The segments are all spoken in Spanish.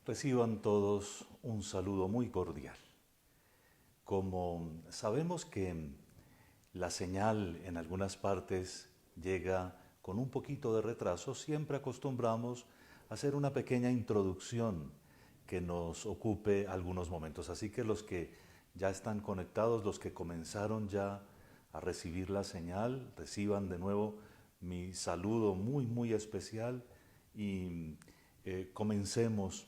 Reciban todos un saludo muy cordial. Como sabemos que la señal en algunas partes llega con un poquito de retraso, siempre acostumbramos a hacer una pequeña introducción que nos ocupe algunos momentos. Así que los que ya están conectados, los que comenzaron ya a recibir la señal, reciban de nuevo mi saludo muy especial y comencemos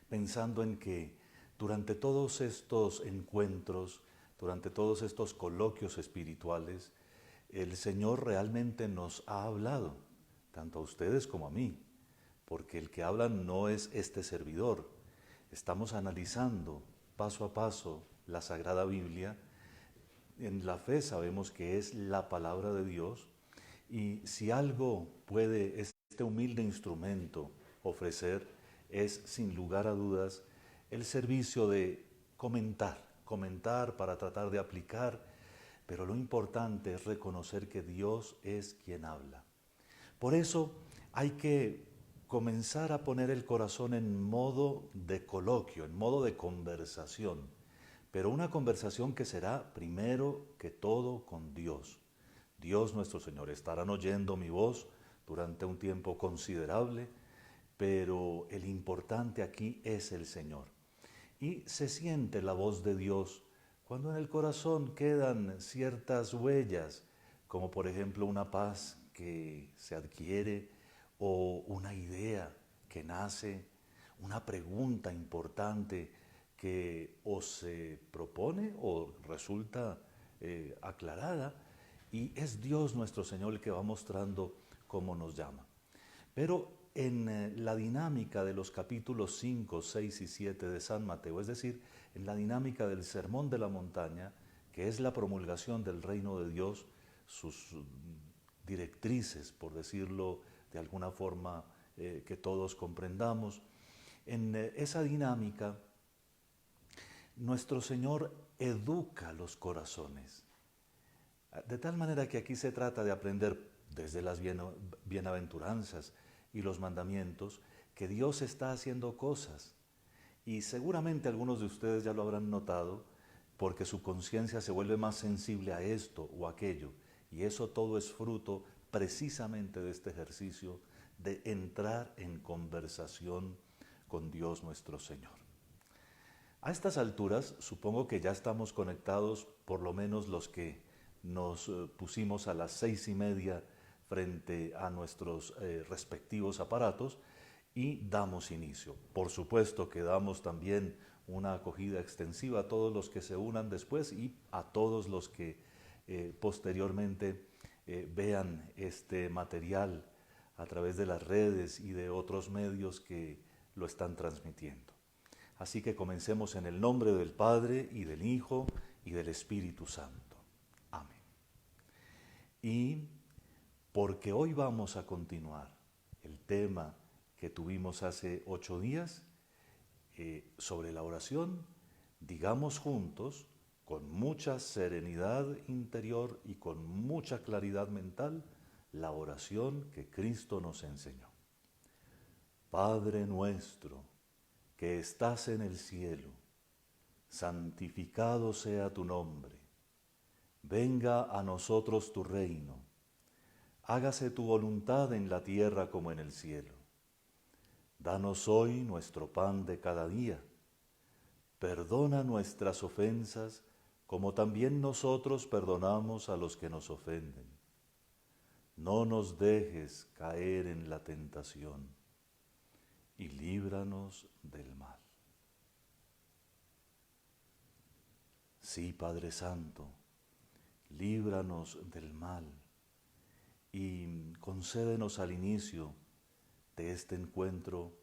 pensando en que durante todos estos encuentros, durante todos estos coloquios espirituales, el Señor realmente nos ha hablado, tanto a ustedes como a mí, porque el que habla no es este servidor. Estamos analizando paso a paso la Sagrada Biblia. En la fe sabemos que es la palabra de Dios y si algo puede este humilde instrumento ofrecer es sin lugar a dudas el servicio de comentar para tratar de aplicar, pero lo importante es reconocer que Dios es quien habla. Por eso hay que comenzar a poner el corazón en modo de coloquio, en modo de conversación, pero una conversación que será primero que todo con Dios. Dios nuestro Señor. Estarán oyendo mi voz durante un tiempo considerable, pero el importante aquí es el Señor. Y se siente la voz de Dios cuando en el corazón quedan ciertas huellas, como por ejemplo una paz que se adquiere o una idea que nace, una pregunta importante que o se propone o resulta aclarada, y es Dios nuestro Señor el que va mostrando cómo nos llama. Pero en la dinámica de los capítulos 5, 6 y 7 de San Mateo, es decir, en la dinámica del Sermón de la Montaña, que es la promulgación del reino de Dios, sus directrices, por decirlo de alguna forma que todos comprendamos, en esa dinámica nuestro Señor educa los corazones. De tal manera que aquí se trata de aprender desde las bienaventuranzas y los mandamientos que Dios está haciendo cosas. Y seguramente algunos de ustedes ya lo habrán notado porque su conciencia se vuelve más sensible a esto o aquello. Y eso todo es fruto precisamente de este ejercicio de entrar en conversación con Dios nuestro Señor. A estas alturas supongo que ya estamos conectados, por lo menos los que nos pusimos a las 6:30 frente a nuestros respectivos aparatos y damos inicio. Por supuesto que damos también una acogida extensiva a todos los que se unan después y a todos los que posteriormente vean este material a través de las redes y de otros medios que lo están transmitiendo. Así que comencemos en el nombre del Padre y del Hijo y del Espíritu Santo. Amén. Y porque hoy vamos a continuar el tema que tuvimos hace 8 días sobre la oración, digamos juntos, con mucha serenidad interior y con mucha claridad mental, la oración que Cristo nos enseñó. Padre nuestro, que estás en el cielo, santificado sea tu nombre. Venga a nosotros tu reino. Hágase tu voluntad en la tierra como en el cielo. Danos hoy nuestro pan de cada día. Perdona nuestras ofensas como también nosotros perdonamos a los que nos ofenden. No nos dejes caer en la tentación y líbranos del mal. Sí, Padre Santo, líbranos del mal y concédenos al inicio de este encuentro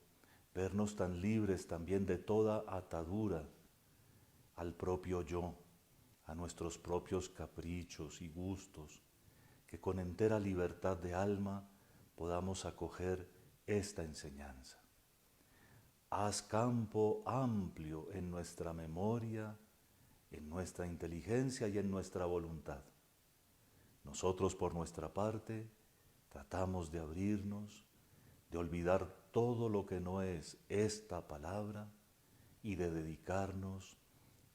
vernos tan libres también de toda atadura al propio yo, a nuestros propios caprichos y gustos, que con entera libertad de alma podamos acoger esta enseñanza. Haz campo amplio en nuestra memoria, en nuestra inteligencia y en nuestra voluntad. Nosotros por nuestra parte tratamos de abrirnos, de olvidar todo lo que no es esta palabra y de dedicarnos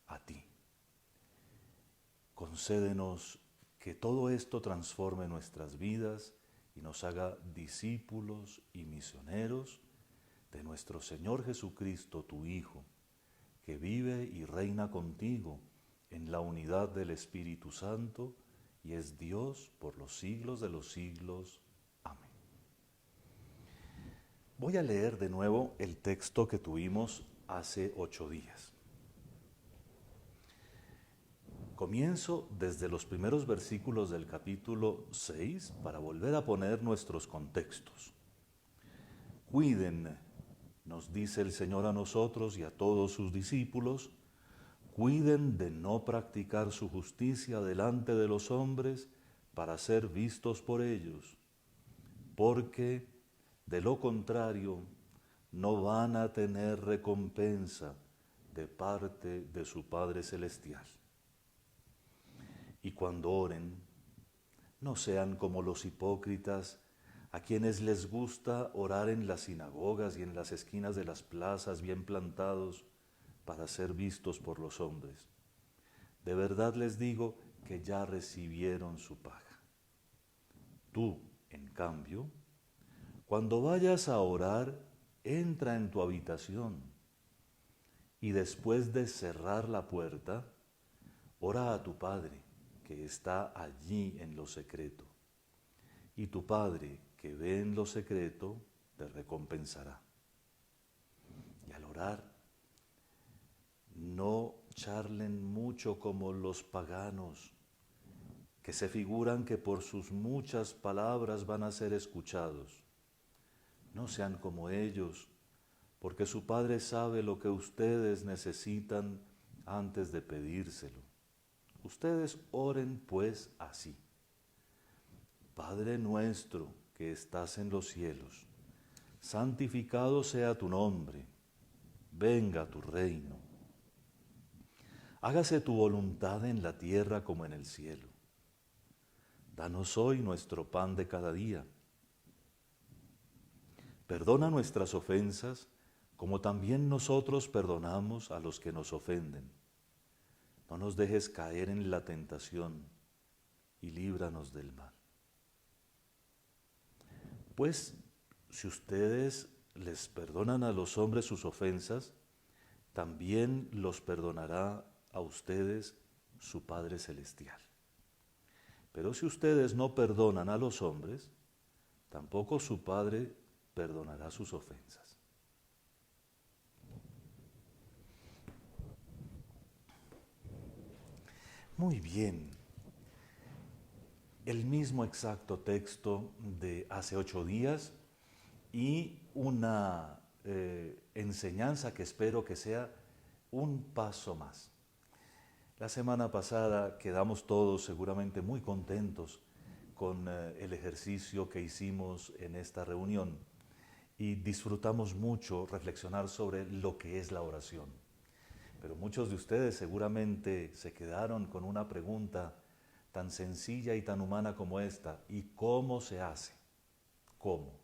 a ti. Concédenos que todo esto transforme nuestras vidas y nos haga discípulos y misioneros de nuestro Señor Jesucristo, tu Hijo, que vive y reina contigo en la unidad del Espíritu Santo y es Dios por los siglos de los siglos. Amén. Voy a leer de nuevo el texto que tuvimos hace 8 días. Comienzo desde los primeros versículos del capítulo 6 para volver a poner nuestros contextos. Cuiden, nos dice el Señor a nosotros y a todos sus discípulos, cuiden de no practicar su justicia delante de los hombres para ser vistos por ellos, porque de lo contrario no van a tener recompensa de parte de su Padre Celestial. Y cuando oren, no sean como los hipócritas, a quienes les gusta orar en las sinagogas y en las esquinas de las plazas bien plantados para ser vistos por los hombres. De verdad les digo que ya recibieron su paga. Tú, en cambio, cuando vayas a orar, entra en tu habitación y después de cerrar la puerta, ora a tu Padre, que está allí en lo secreto. Y tu Padre, que ve en lo secreto, te recompensará. Y al orar, no charlen mucho como los paganos, que se figuran que por sus muchas palabras van a ser escuchados. No sean como ellos, porque su Padre sabe lo que ustedes necesitan antes de pedírselo. Ustedes oren pues así. Padre nuestro que estás en los cielos, santificado sea tu nombre, venga tu reino. Hágase tu voluntad en la tierra como en el cielo. Danos hoy nuestro pan de cada día. Perdona nuestras ofensas, como también nosotros perdonamos a los que nos ofenden. No nos dejes caer en la tentación y líbranos del mal. Pues, si ustedes les perdonan a los hombres sus ofensas, también los perdonará a ustedes su Padre Celestial. Pero si ustedes no perdonan a los hombres, tampoco su Padre perdonará sus ofensas. Muy bien. El mismo exacto texto de hace 8 días y una enseñanza que espero que sea un paso más. La semana pasada quedamos todos seguramente muy contentos con el ejercicio que hicimos en esta reunión y disfrutamos mucho reflexionar sobre lo que es la oración. Pero muchos de ustedes seguramente se quedaron con una pregunta tan sencilla y tan humana como esta: ¿y cómo se hace? ¿Cómo?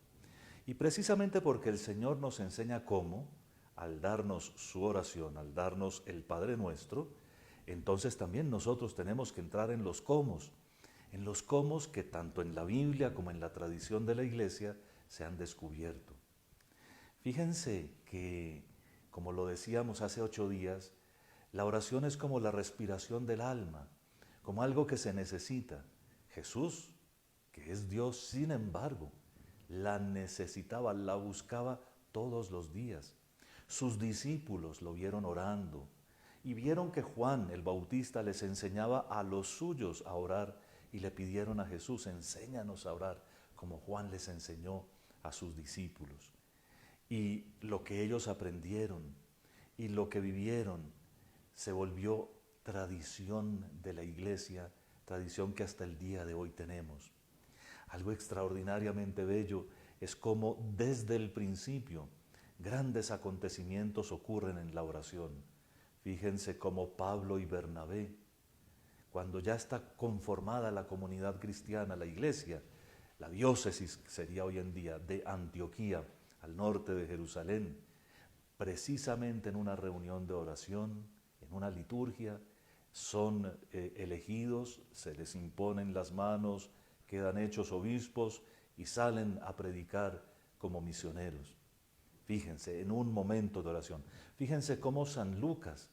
Y precisamente porque el Señor nos enseña cómo, al darnos su oración, al darnos el Padre Nuestro, entonces también nosotros tenemos que entrar en los cómos que tanto en la Biblia como en la tradición de la Iglesia se han descubierto. Fíjense que, como lo decíamos hace 8 días, la oración es como la respiración del alma, como algo que se necesita. Jesús, que es Dios, sin embargo, la necesitaba, la buscaba todos los días. Sus discípulos lo vieron orando y vieron que Juan el Bautista les enseñaba a los suyos a orar y le pidieron a Jesús: enséñanos a orar como Juan les enseñó a sus discípulos. Y lo que ellos aprendieron y lo que vivieron se volvió tradición de la Iglesia, tradición que hasta el día de hoy tenemos. Algo extraordinariamente bello es cómo desde el principio grandes acontecimientos ocurren en la oración. Fíjense cómo Pablo y Bernabé, cuando ya está conformada la comunidad cristiana, la Iglesia, la diócesis que sería hoy en día de Antioquía, al norte de Jerusalén, precisamente en una reunión de oración, en una liturgia, son elegidos, se les imponen las manos, quedan hechos obispos y salen a predicar como misioneros. Fíjense, en un momento de oración. Fíjense cómo San Lucas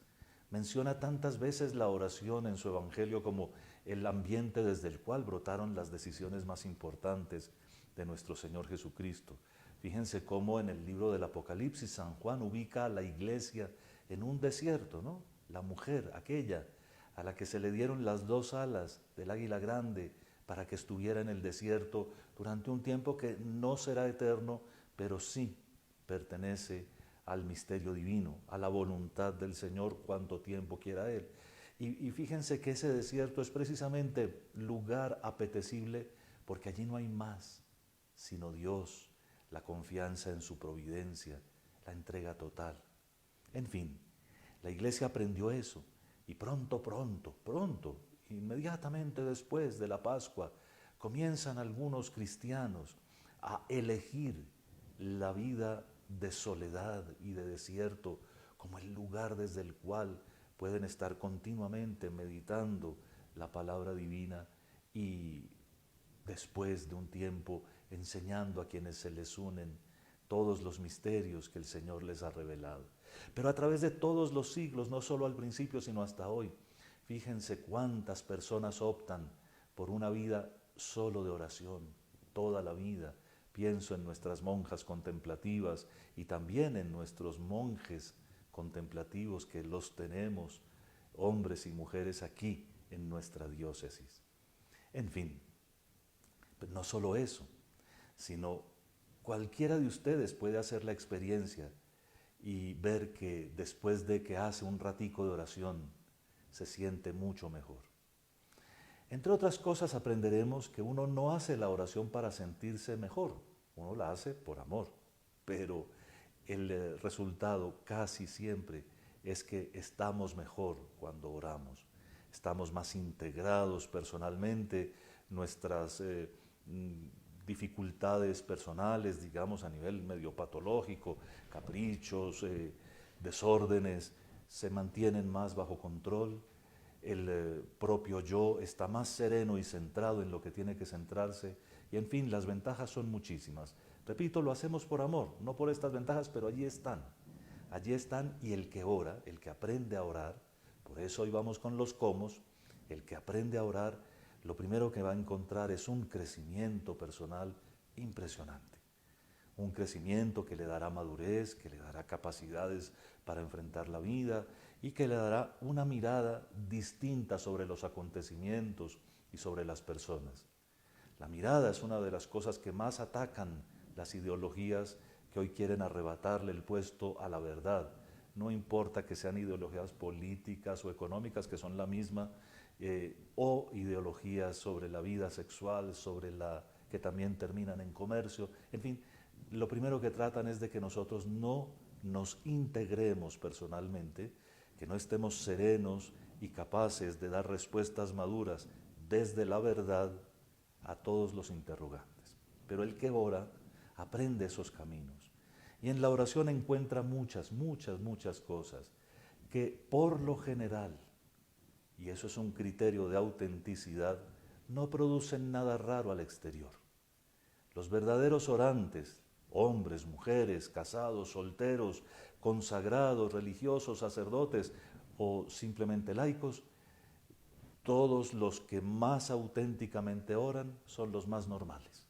menciona tantas veces la oración en su evangelio como el ambiente desde el cual brotaron las decisiones más importantes de nuestro Señor Jesucristo. Fíjense cómo en el libro del Apocalipsis San Juan ubica a la iglesia en un desierto, ¿no? La mujer, aquella a la que se le dieron las dos alas del águila grande para que estuviera en el desierto durante un tiempo que no será eterno, pero sí pertenece al misterio divino, a la voluntad del Señor cuanto tiempo quiera Él. Y fíjense que ese desierto es precisamente lugar apetecible porque allí no hay más sino Dios, la confianza en su providencia, la entrega total. En fin, la iglesia aprendió eso y pronto, inmediatamente después de la Pascua, comienzan algunos cristianos a elegir la vida de soledad y de desierto como el lugar desde el cual pueden estar continuamente meditando la palabra divina y después de un tiempo enseñando a quienes se les unen todos los misterios que el Señor les ha revelado. Pero a través de todos los siglos, no solo al principio, sino hasta hoy, fíjense cuántas personas optan por una vida solo de oración, toda la vida. Pienso en nuestras monjas contemplativas y también en nuestros monjes contemplativos que los tenemos, hombres y mujeres aquí en nuestra diócesis. En fin, no solo eso, sino cualquiera de ustedes puede hacer la experiencia y ver que después de que hace un ratico de oración, se siente mucho mejor. Entre otras cosas aprenderemos que uno no hace la oración para sentirse mejor, uno la hace por amor, pero el resultado casi siempre es que estamos mejor cuando oramos, estamos más integrados personalmente, nuestras dificultades personales, digamos a nivel medio patológico, caprichos, desórdenes, se mantienen más bajo control, el propio yo está más sereno y centrado en lo que tiene que centrarse, y en fin, las ventajas son muchísimas. Repito, lo hacemos por amor, no por estas ventajas, pero allí están y el que ora, el que aprende a orar, por eso hoy vamos con los comos, el que aprende a orar, lo primero que va a encontrar es un crecimiento personal impresionante. Un crecimiento que le dará madurez, que le dará capacidades para enfrentar la vida y que le dará una mirada distinta sobre los acontecimientos y sobre las personas. La mirada es una de las cosas que más atacan las ideologías que hoy quieren arrebatarle el puesto a la verdad. No importa que sean ideologías políticas o económicas, que son la misma, o ideologías sobre la vida sexual, que también terminan en comercio. En fin, lo primero que tratan es de que nosotros no nos integremos personalmente, que no estemos serenos y capaces de dar respuestas maduras desde la verdad a todos los interrogantes. Pero el que ora aprende esos caminos y en la oración encuentra muchas cosas que por lo general, y eso es un criterio de autenticidad, no producen nada raro al exterior. Los verdaderos orantes, hombres, mujeres, casados, solteros, consagrados, religiosos, sacerdotes o simplemente laicos, todos los que más auténticamente oran son los más normales.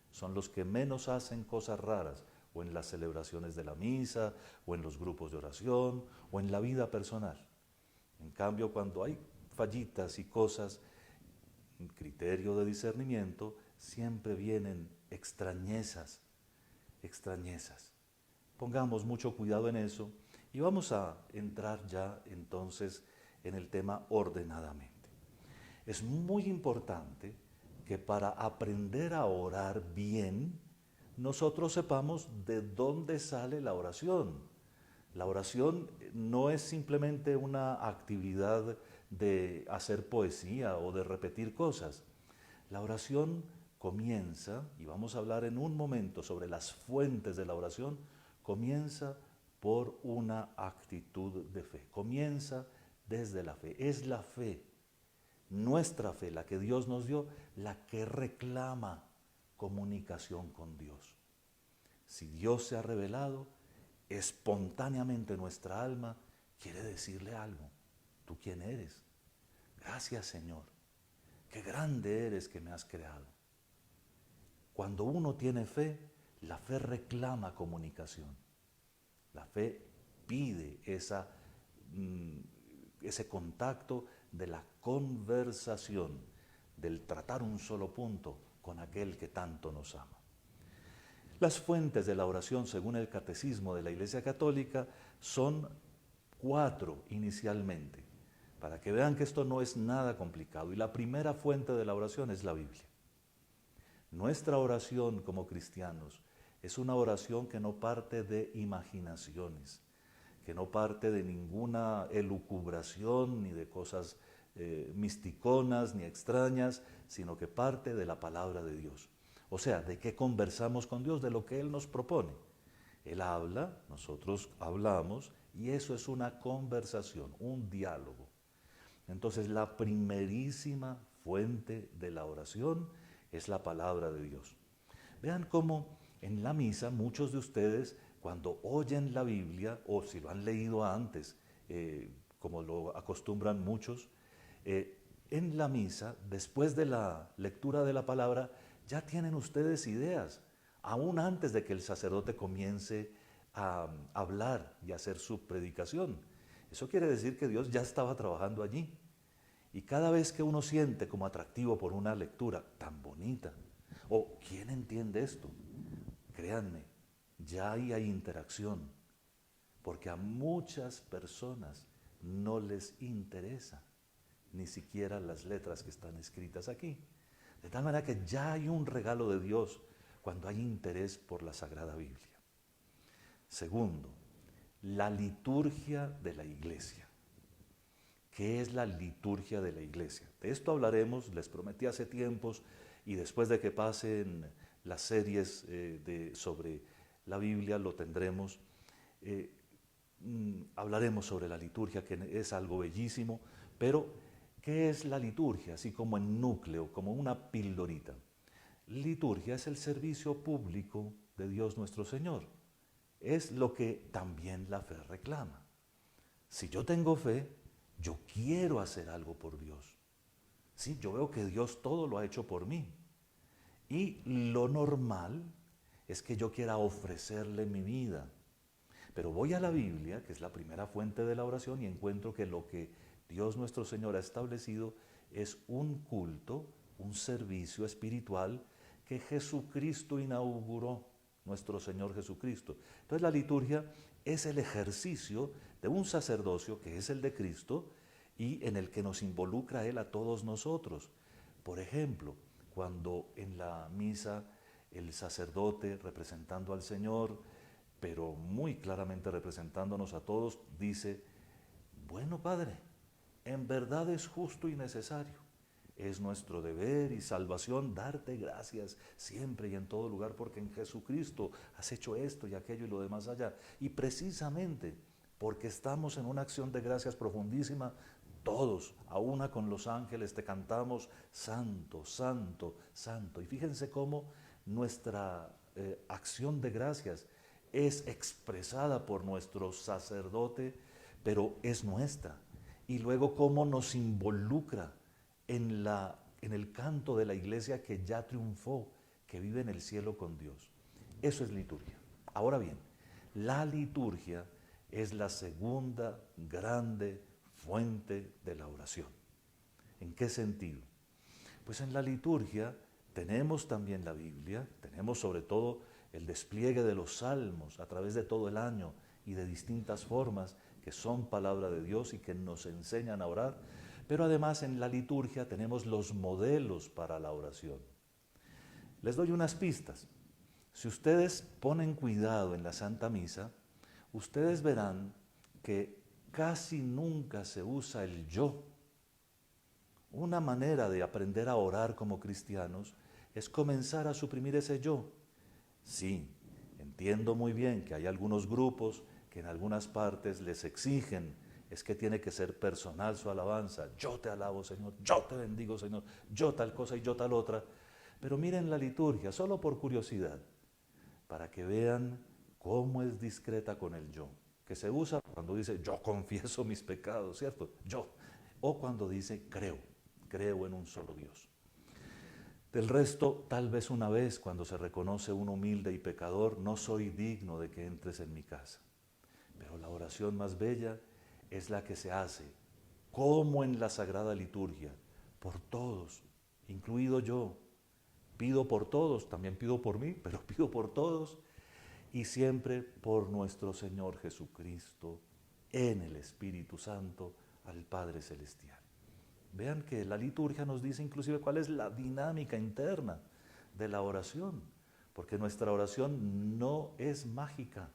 Son los que menos hacen cosas raras, o en las celebraciones de la misa, o en los grupos de oración, o en la vida personal. En cambio, cuando hay fallitas y cosas, en criterio de discernimiento, siempre vienen extrañezas. Pongamos mucho cuidado en eso y vamos a entrar ya entonces en el tema ordenadamente. Es muy importante que para aprender a orar bien, nosotros sepamos de dónde sale la oración. La oración no es simplemente una actividad de hacer poesía o de repetir cosas. La oración comienza, y vamos a hablar en un momento sobre las fuentes de la oración, comienza por una actitud de fe. Comienza desde la fe. Es la fe, nuestra fe, la que Dios nos dio, la que reclama comunicación con Dios. Si Dios se ha revelado, espontáneamente nuestra alma quiere decirle algo. ¿Tú quién eres? Gracias, Señor. Qué grande eres que me has creado. Cuando uno tiene fe, la fe reclama comunicación. La fe pide ese contacto de la conversación, del tratar un solo punto con aquel que tanto nos ama. Las fuentes de la oración, según el Catecismo de la Iglesia Católica, son 4 inicialmente, para que vean que esto no es nada complicado. Y la primera fuente de la oración es la Biblia. Nuestra oración como cristianos es una oración que no parte de imaginaciones, que no parte de ninguna elucubración ni de cosas misticonas ni extrañas, sino que parte de la palabra de Dios. O sea, de qué conversamos con Dios, de lo que Él nos propone. Él habla, nosotros hablamos, y eso es una conversación, un diálogo. Entonces, la primerísima fuente de la oración es la palabra de Dios. Vean cómo en la misa muchos de ustedes, cuando oyen la Biblia, o si lo han leído antes, como lo acostumbran muchos, en la misa, después de la lectura de la palabra, ya tienen ustedes ideas, aún antes de que el sacerdote comience a hablar y a hacer su predicación. Eso quiere decir que Dios ya estaba trabajando allí. Y cada vez que uno siente como atractivo por una lectura tan bonita, o ¿quién entiende esto? Créanme, ya ahí hay interacción, porque a muchas personas no les interesa ni siquiera las letras que están escritas aquí. De tal manera que ya hay un regalo de Dios cuando hay interés por la Sagrada Biblia. Segundo, la liturgia de la Iglesia. ¿Qué es la liturgia de la Iglesia? De esto hablaremos, les prometí hace tiempos, y después de que pasen las series sobre la Biblia, lo tendremos. Hablaremos sobre la liturgia, que es algo bellísimo, pero ¿qué es la liturgia? Así como en núcleo, como una pildorita. Liturgia es el servicio público de Dios nuestro Señor. Es lo que también la fe reclama. Si yo tengo fe, yo quiero hacer algo por Dios. Sí, yo veo que Dios todo lo ha hecho por mí. Y lo normal es que yo quiera ofrecerle mi vida. Pero voy a la Biblia, que es la primera fuente de la oración, y encuentro que lo que Dios nuestro Señor ha establecido es un culto, un servicio espiritual que Jesucristo inauguró, nuestro Señor Jesucristo. Entonces la liturgia es el ejercicio de un sacerdocio que es el de Cristo y en el que nos involucra Él a todos nosotros. Por ejemplo, cuando en la misa el sacerdote representando al Señor, pero muy claramente representándonos a todos, dice: bueno, Padre, en verdad es justo y necesario. Es nuestro deber y salvación darte gracias siempre y en todo lugar, porque en Jesucristo has hecho esto y aquello y lo demás allá. Y precisamente porque estamos en una acción de gracias profundísima, todos, a una con los ángeles, te cantamos santo, santo, santo. Y fíjense cómo nuestra acción de gracias es expresada por nuestro sacerdote, pero es nuestra. Y luego cómo nos involucra en el canto de la iglesia que ya triunfó, que vive en el cielo con Dios. Eso es liturgia. Ahora bien, la liturgia es la segunda grande fuente de la oración. ¿En qué sentido? Pues en la liturgia tenemos también la Biblia, tenemos sobre todo el despliegue de los salmos a través de todo el año y de distintas formas que son palabra de Dios y que nos enseñan a orar, pero además en la liturgia tenemos los modelos para la oración. Les doy unas pistas. Si ustedes ponen cuidado en la Santa Misa, ustedes verán que casi nunca se usa el yo. Una manera de aprender a orar como cristianos es comenzar a suprimir ese yo. Sí, entiendo muy bien que hay algunos grupos que en algunas partes les exigen, es que tiene que ser personal su alabanza. Yo te alabo, Señor, yo te bendigo, Señor, yo tal cosa y yo tal otra. Pero miren la liturgia, solo por curiosidad, para que vean cómo es discreta con el yo, que se usa cuando dice yo confieso mis pecados, ¿cierto? Yo. O cuando dice creo en un solo Dios. Del resto, tal vez una vez, cuando se reconoce un humilde y pecador, no soy digno de que entres en mi casa. Pero la oración más bella es la que se hace, como en la Sagrada Liturgia, por todos, incluido yo. Pido por todos, también pido por mí, pero pido por todos, y siempre por nuestro Señor Jesucristo, en el Espíritu Santo, al Padre Celestial. Vean que la liturgia nos dice inclusive cuál es la dinámica interna de la oración, porque nuestra oración no es mágica,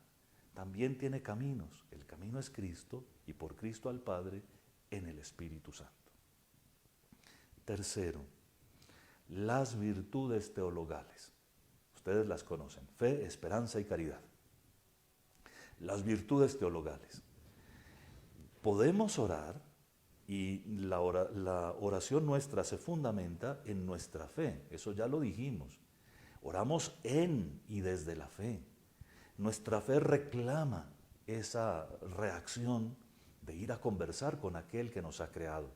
también tiene caminos. El camino es Cristo y por Cristo al Padre en el Espíritu Santo. Tercero, las virtudes teologales. Ustedes las conocen, fe, esperanza y caridad. Las virtudes teologales. Podemos orar y la oración nuestra se fundamenta en nuestra fe, eso ya lo dijimos. Oramos en y desde la fe. Nuestra fe reclama esa reacción de ir a conversar con aquel que nos ha creado.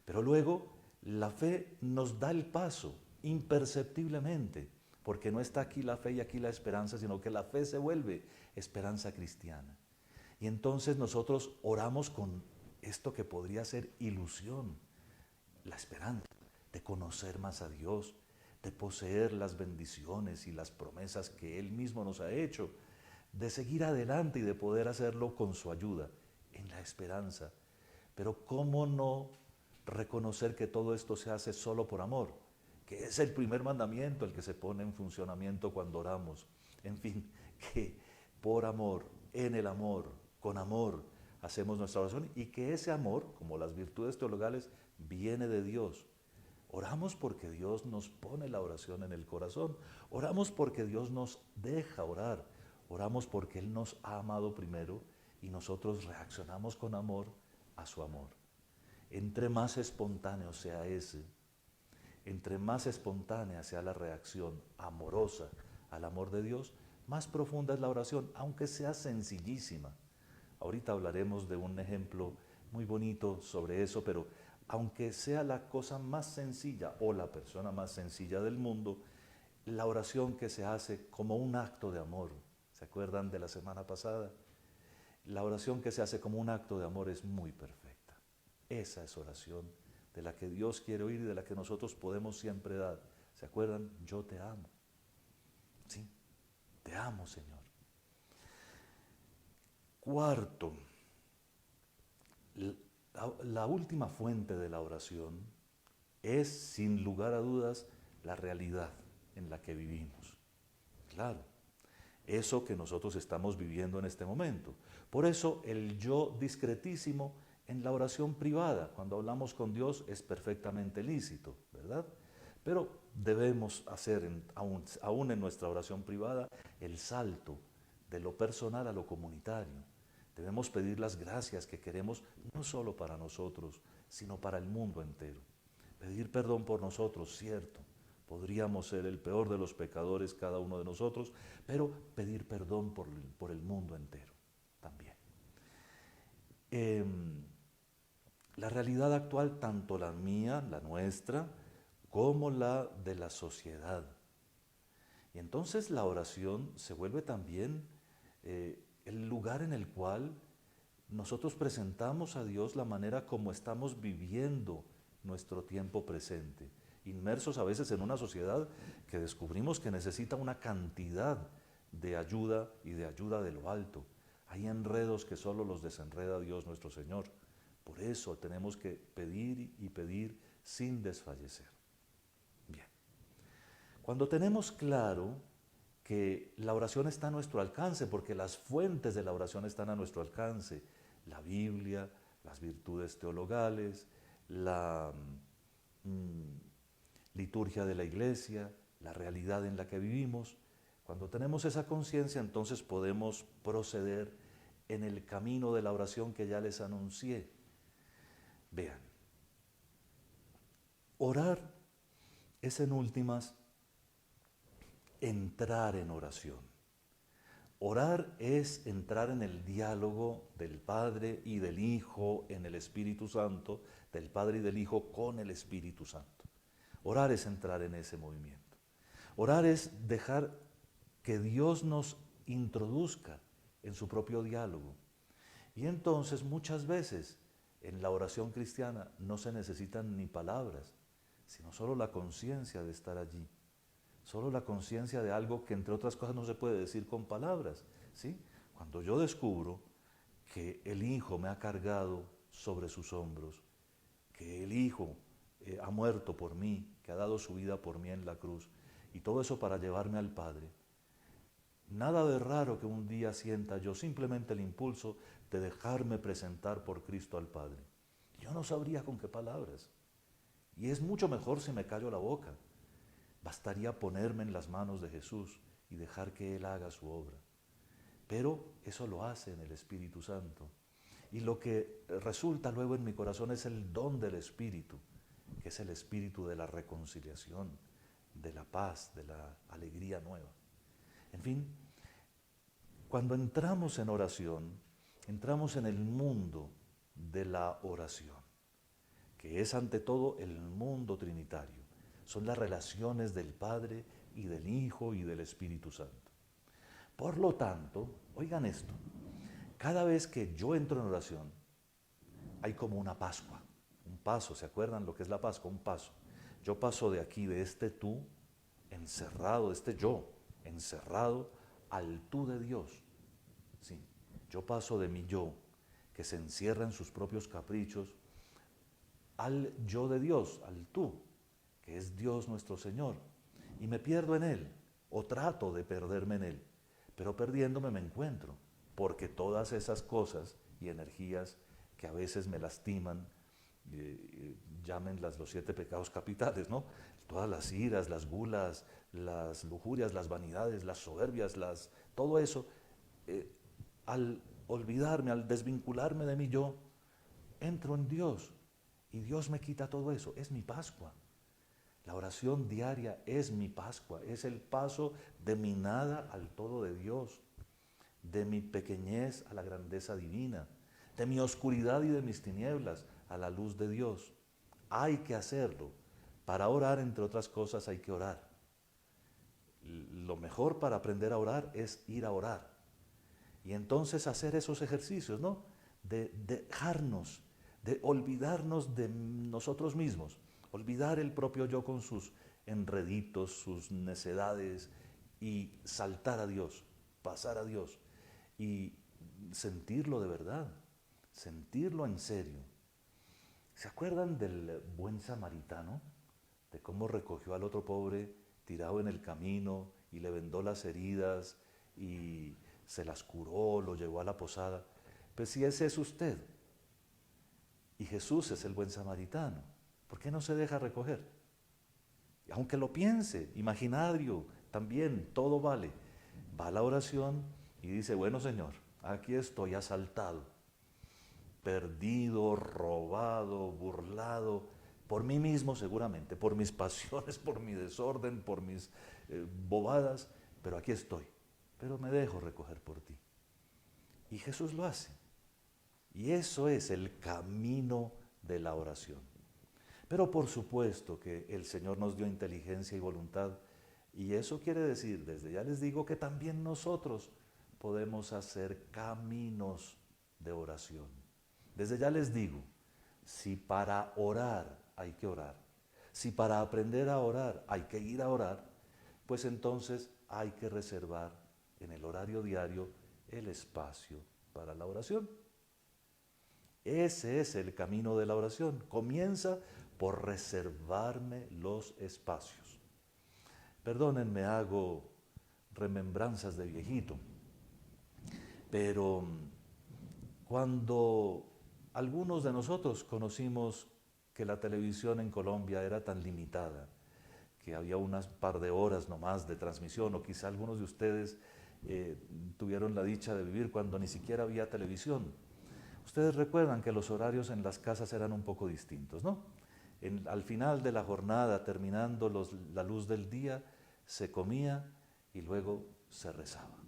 Pero luego la fe nos da el paso imperceptiblemente, porque no está aquí la fe y aquí la esperanza, sino que la fe se vuelve esperanza cristiana. Y entonces nosotros oramos con esto que podría ser ilusión, la esperanza de conocer más a Dios, de poseer las bendiciones y las promesas que Él mismo nos ha hecho, de seguir adelante y de poder hacerlo con su ayuda, en la esperanza. Pero ¿cómo no reconocer que todo esto se hace solo por amor? Que es el primer mandamiento el que se pone en funcionamiento cuando oramos. En fin, que por amor, en el amor, con amor, hacemos nuestra oración y que ese amor, como las virtudes teologales, viene de Dios. Oramos porque Dios nos pone la oración en el corazón. Oramos porque Dios nos deja orar. Oramos porque Él nos ha amado primero y nosotros reaccionamos con amor a su amor. Entre más espontáneo sea ese, entre más espontánea sea la reacción amorosa al amor de Dios, más profunda es la oración, aunque sea sencillísima. Ahorita hablaremos de un ejemplo muy bonito sobre eso, pero aunque sea la cosa más sencilla o la persona más sencilla del mundo, la oración que se hace como un acto de amor, ¿se acuerdan de la semana pasada? La oración que se hace como un acto de amor es muy perfecta. Esa es oración de la que Dios quiere oír y de la que nosotros podemos siempre dar. ¿Se acuerdan? Yo te amo. Sí, te amo, Señor. Cuarto, la última fuente de la oración es, sin lugar a dudas, la realidad en la que vivimos. Claro, eso que nosotros estamos viviendo en este momento. Por eso el yo discretísimo en la oración privada, cuando hablamos con Dios, es perfectamente lícito, ¿verdad? Pero debemos hacer, aún en nuestra oración privada, el salto de lo personal a lo comunitario. Debemos pedir las gracias que queremos no solo para nosotros, sino para el mundo entero. Pedir perdón por nosotros, cierto. Podríamos ser el peor de los pecadores cada uno de nosotros, pero pedir perdón por el mundo entero también. La realidad actual, tanto la mía, la nuestra, como la de la sociedad. Y entonces la oración se vuelve también el lugar en el cual nosotros presentamos a Dios la manera como estamos viviendo nuestro tiempo presente, inmersos a veces en una sociedad que descubrimos que necesita una cantidad de ayuda y de ayuda de lo alto. Hay enredos que solo los desenreda Dios nuestro Señor. Por eso tenemos que pedir y pedir sin desfallecer. Bien. Cuando tenemos claro que la oración está a nuestro alcance, porque las fuentes de la oración están a nuestro alcance, la Biblia, las virtudes teologales, liturgia de la iglesia, la realidad en la que vivimos. Cuando tenemos esa conciencia, entonces podemos proceder en el camino de la oración que ya les anuncié. Vean, orar es en últimas entrar en oración. Orar es entrar en el diálogo del Padre y del Hijo en el Espíritu Santo, del Padre y del Hijo con el Espíritu Santo. Orar es entrar en ese movimiento. Orar es dejar que Dios nos introduzca en su propio diálogo. Y entonces muchas veces en la oración cristiana no se necesitan ni palabras, sino solo la conciencia de estar allí. Solo la conciencia de algo que entre otras cosas no se puede decir con palabras, ¿sí? Cuando yo descubro que el Hijo me ha cargado sobre sus hombros, que el Hijo ha muerto por mí, que ha dado su vida por mí en la cruz, y todo eso para llevarme al Padre, nada de raro que un día sienta yo simplemente el impulso de dejarme presentar por Cristo al Padre. Yo no sabría con qué palabras. Y es mucho mejor si me callo la boca. Bastaría ponerme en las manos de Jesús y dejar que Él haga su obra. Pero eso lo hace en el Espíritu Santo. Y lo que resulta luego en mi corazón es el don del Espíritu, que es el espíritu de la reconciliación, de la paz, de la alegría nueva. En fin, cuando entramos en oración, entramos en el mundo de la oración, que es ante todo el mundo trinitario. Son las relaciones del Padre y del Hijo y del Espíritu Santo. Por lo tanto, oigan esto, cada vez que yo entro en oración, hay como una Pascua, un paso, ¿se acuerdan lo que es la Pascua? Un paso. Yo paso de aquí, de este tú, encerrado, de este yo, encerrado, al tú de Dios. Sí, yo paso de mi yo, que se encierra en sus propios caprichos, al yo de Dios, al tú, que es Dios nuestro Señor, y me pierdo en Él, o trato de perderme en Él, pero perdiéndome me encuentro, porque todas esas cosas y energías que a veces me lastiman, llámenlas los 7 pecados capitales, ¿no? Todas las iras, las gulas, las lujurias, las vanidades, las soberbias, todo eso, al olvidarme, al desvincularme de mi yo, entro en Dios y Dios me quita todo eso. Es mi Pascua. La oración diaria es mi Pascua, es el paso de mi nada al todo de Dios, de mi pequeñez a la grandeza divina, de mi oscuridad y de mis tinieblas a la luz de Dios. Hay que hacerlo. Para orar, entre otras cosas, hay que orar. Lo mejor para aprender a orar es ir a orar. Y entonces hacer esos ejercicios, ¿no? De dejarnos, de olvidarnos de nosotros mismos, olvidar el propio yo con sus enreditos, sus necedades y saltar a Dios, pasar a Dios y sentirlo de verdad, sentirlo en serio. ¿Se acuerdan del buen samaritano? De cómo recogió al otro pobre tirado en el camino y le vendó las heridas y se las curó, lo llevó a la posada. Pues si ese es usted y Jesús es el buen samaritano, ¿por qué no se deja recoger? Aunque lo piense, imaginario, también, todo vale. Va a la oración y dice, bueno Señor, aquí estoy asaltado, perdido, robado, burlado, por mí mismo seguramente, por mis pasiones, por mi desorden, por mis bobadas, pero aquí estoy, pero me dejo recoger por ti. Y Jesús lo hace. Y eso es el camino de la oración. Pero por supuesto que el Señor nos dio inteligencia y voluntad, y eso quiere decir, desde ya les digo, que también nosotros podemos hacer caminos de oración. Desde ya les digo, si para orar hay que orar, si para aprender a orar hay que ir a orar, pues entonces hay que reservar en el horario diario el espacio para la oración. Ese es el camino de la oración. Comienza por reservarme los espacios. Perdónenme, hago remembranzas de viejito, pero cuando algunos de nosotros conocimos que la televisión en Colombia era tan limitada, que había unas par de horas nomás de transmisión, o quizá algunos de ustedes tuvieron la dicha de vivir cuando ni siquiera había televisión. Ustedes recuerdan que los horarios en las casas eran un poco distintos, ¿no? Al final de la jornada, terminando la luz del día, se comía y luego se rezaba.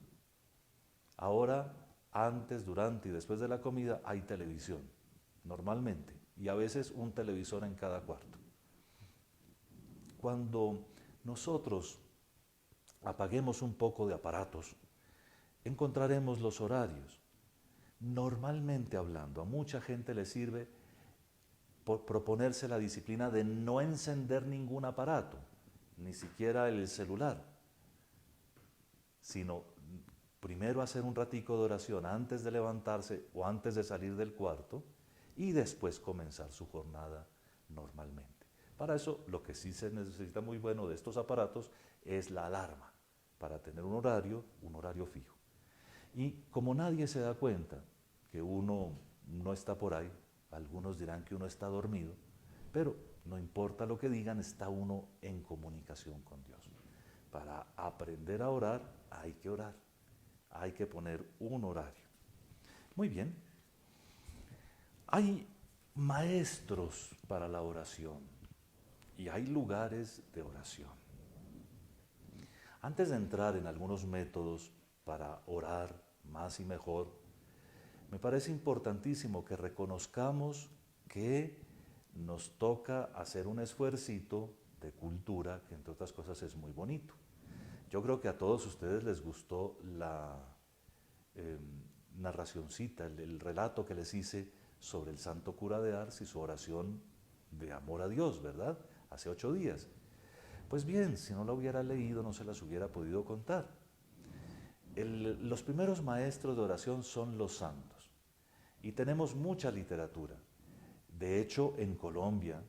Ahora, antes, durante y después de la comida hay televisión, normalmente, y a veces un televisor en cada cuarto. Cuando nosotros apaguemos un poco de aparatos, encontraremos los horarios. Normalmente hablando, a mucha gente le sirve por proponerse la disciplina de no encender ningún aparato, ni siquiera el celular, sino primero hacer un ratico de oración antes de levantarse o antes de salir del cuarto y después comenzar su jornada normalmente. Para eso lo que sí se necesita muy bueno de estos aparatos es la alarma, para tener un horario fijo. Y como nadie se da cuenta que uno no está por ahí, algunos dirán que uno está dormido, pero no importa lo que digan, está uno en comunicación con Dios. Para aprender a orar, hay que orar, hay que poner un horario. Muy bien, hay maestros para la oración y hay lugares de oración. Antes de entrar en algunos métodos para orar más y mejor, me parece importantísimo que reconozcamos que nos toca hacer un esfuercito de cultura, que entre otras cosas es muy bonito. Yo creo que a todos ustedes les gustó la narracioncita, el relato que les hice sobre el santo cura de Ars y su oración de amor a Dios, ¿verdad? Hace 8 días. Pues bien, si no la hubiera leído no se las hubiera podido contar. Los primeros maestros de oración son los santos y tenemos mucha literatura. De hecho, en Colombia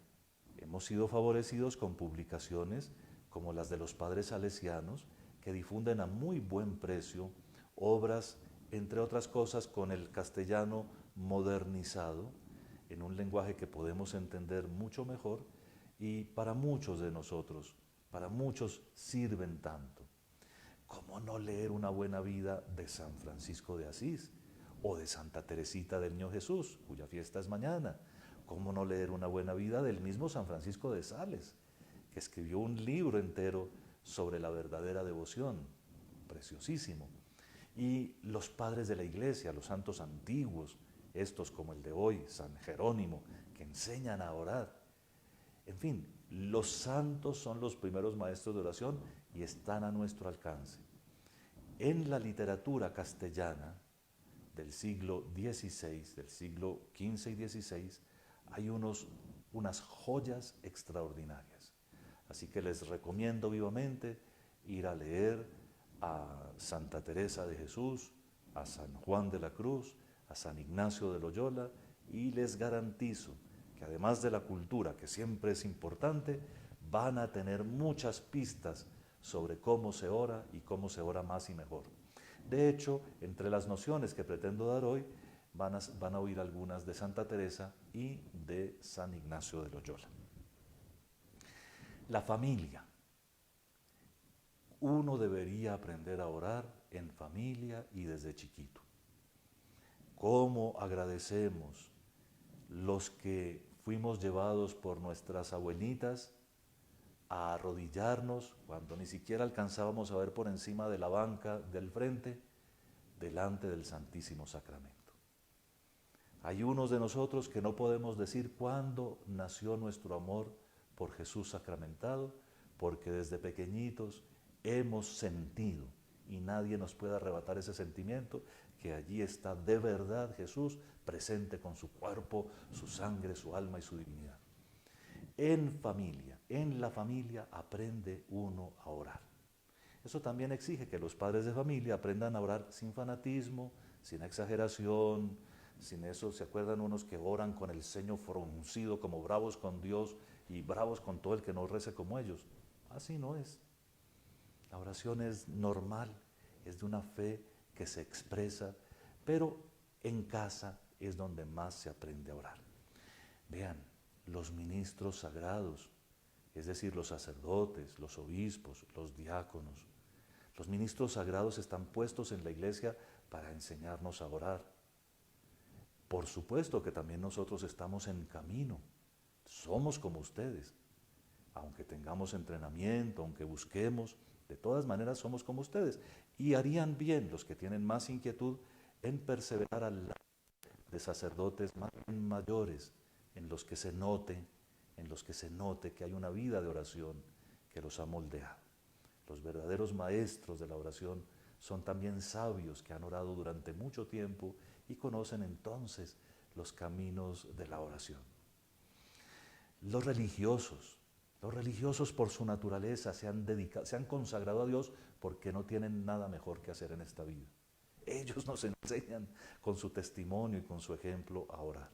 hemos sido favorecidos con publicaciones como las de los padres salesianos que difunden a muy buen precio obras, entre otras cosas, con el castellano modernizado, en un lenguaje que podemos entender mucho mejor y para muchos de nosotros, para muchos sirven tanto. ¿Cómo no leer una buena vida de San Francisco de Asís o de Santa Teresita del Niño Jesús, cuya fiesta es mañana? ¿Cómo no leer una buena vida del mismo San Francisco de Sales, que escribió un libro entero sobre la verdadera devoción, preciosísimo? Y los padres de la iglesia, los santos antiguos, estos como el de hoy, San Jerónimo, que enseñan a orar. En fin, los santos son los primeros maestros de oración y están a nuestro alcance. En la literatura castellana del siglo XVI, del siglo XV y XVI, hay unas joyas extraordinarias. Así que les recomiendo vivamente ir a leer a Santa Teresa de Jesús, a San Juan de la Cruz, a San Ignacio de Loyola, y les garantizo que además de la cultura, que siempre es importante, van a tener muchas pistas sobre cómo se ora y cómo se ora más y mejor. De hecho, entre las nociones que pretendo dar hoy, van a oír algunas de Santa Teresa y de San Ignacio de Loyola. La familia. Uno debería aprender a orar en familia y desde chiquito. ¿Cómo agradecemos los que fuimos llevados por nuestras abuelitas a arrodillarnos cuando ni siquiera alcanzábamos a ver por encima de la banca del frente, delante del Santísimo Sacramento? Hay unos de nosotros que no podemos decir cuándo nació nuestro amor por Jesús sacramentado, porque desde pequeñitos hemos sentido, y nadie nos puede arrebatar ese sentimiento, que allí está de verdad Jesús presente con su cuerpo, su sangre, su alma y su divinidad. En familia, en la familia aprende uno a orar. Eso también exige que los padres de familia aprendan a orar sin fanatismo, sin exageración, sin eso. ¿Se acuerdan unos que oran con el ceño fruncido, como bravos con Dios y bravos con todo el que no rece como ellos? Así no es. La oración es normal, es de una fe que se expresa, pero en casa es donde más se aprende a orar. Vean, los ministros sagrados es decir, los sacerdotes, los obispos, los diáconos. Los ministros sagrados están puestos en la iglesia para enseñarnos a orar. Por supuesto que también nosotros estamos en camino, somos como ustedes. Aunque tengamos entrenamiento, aunque busquemos, de todas maneras somos como ustedes. Y harían bien los que tienen más inquietud en perseverar al lado de sacerdotes más mayores, en los que se note que hay una vida de oración que los ha moldeado. Los verdaderos maestros de la oración son también sabios que han orado durante mucho tiempo y conocen entonces los caminos de la oración. Los religiosos por su naturaleza se han consagrado a Dios porque no tienen nada mejor que hacer en esta vida. Ellos nos enseñan con su testimonio y con su ejemplo a orar.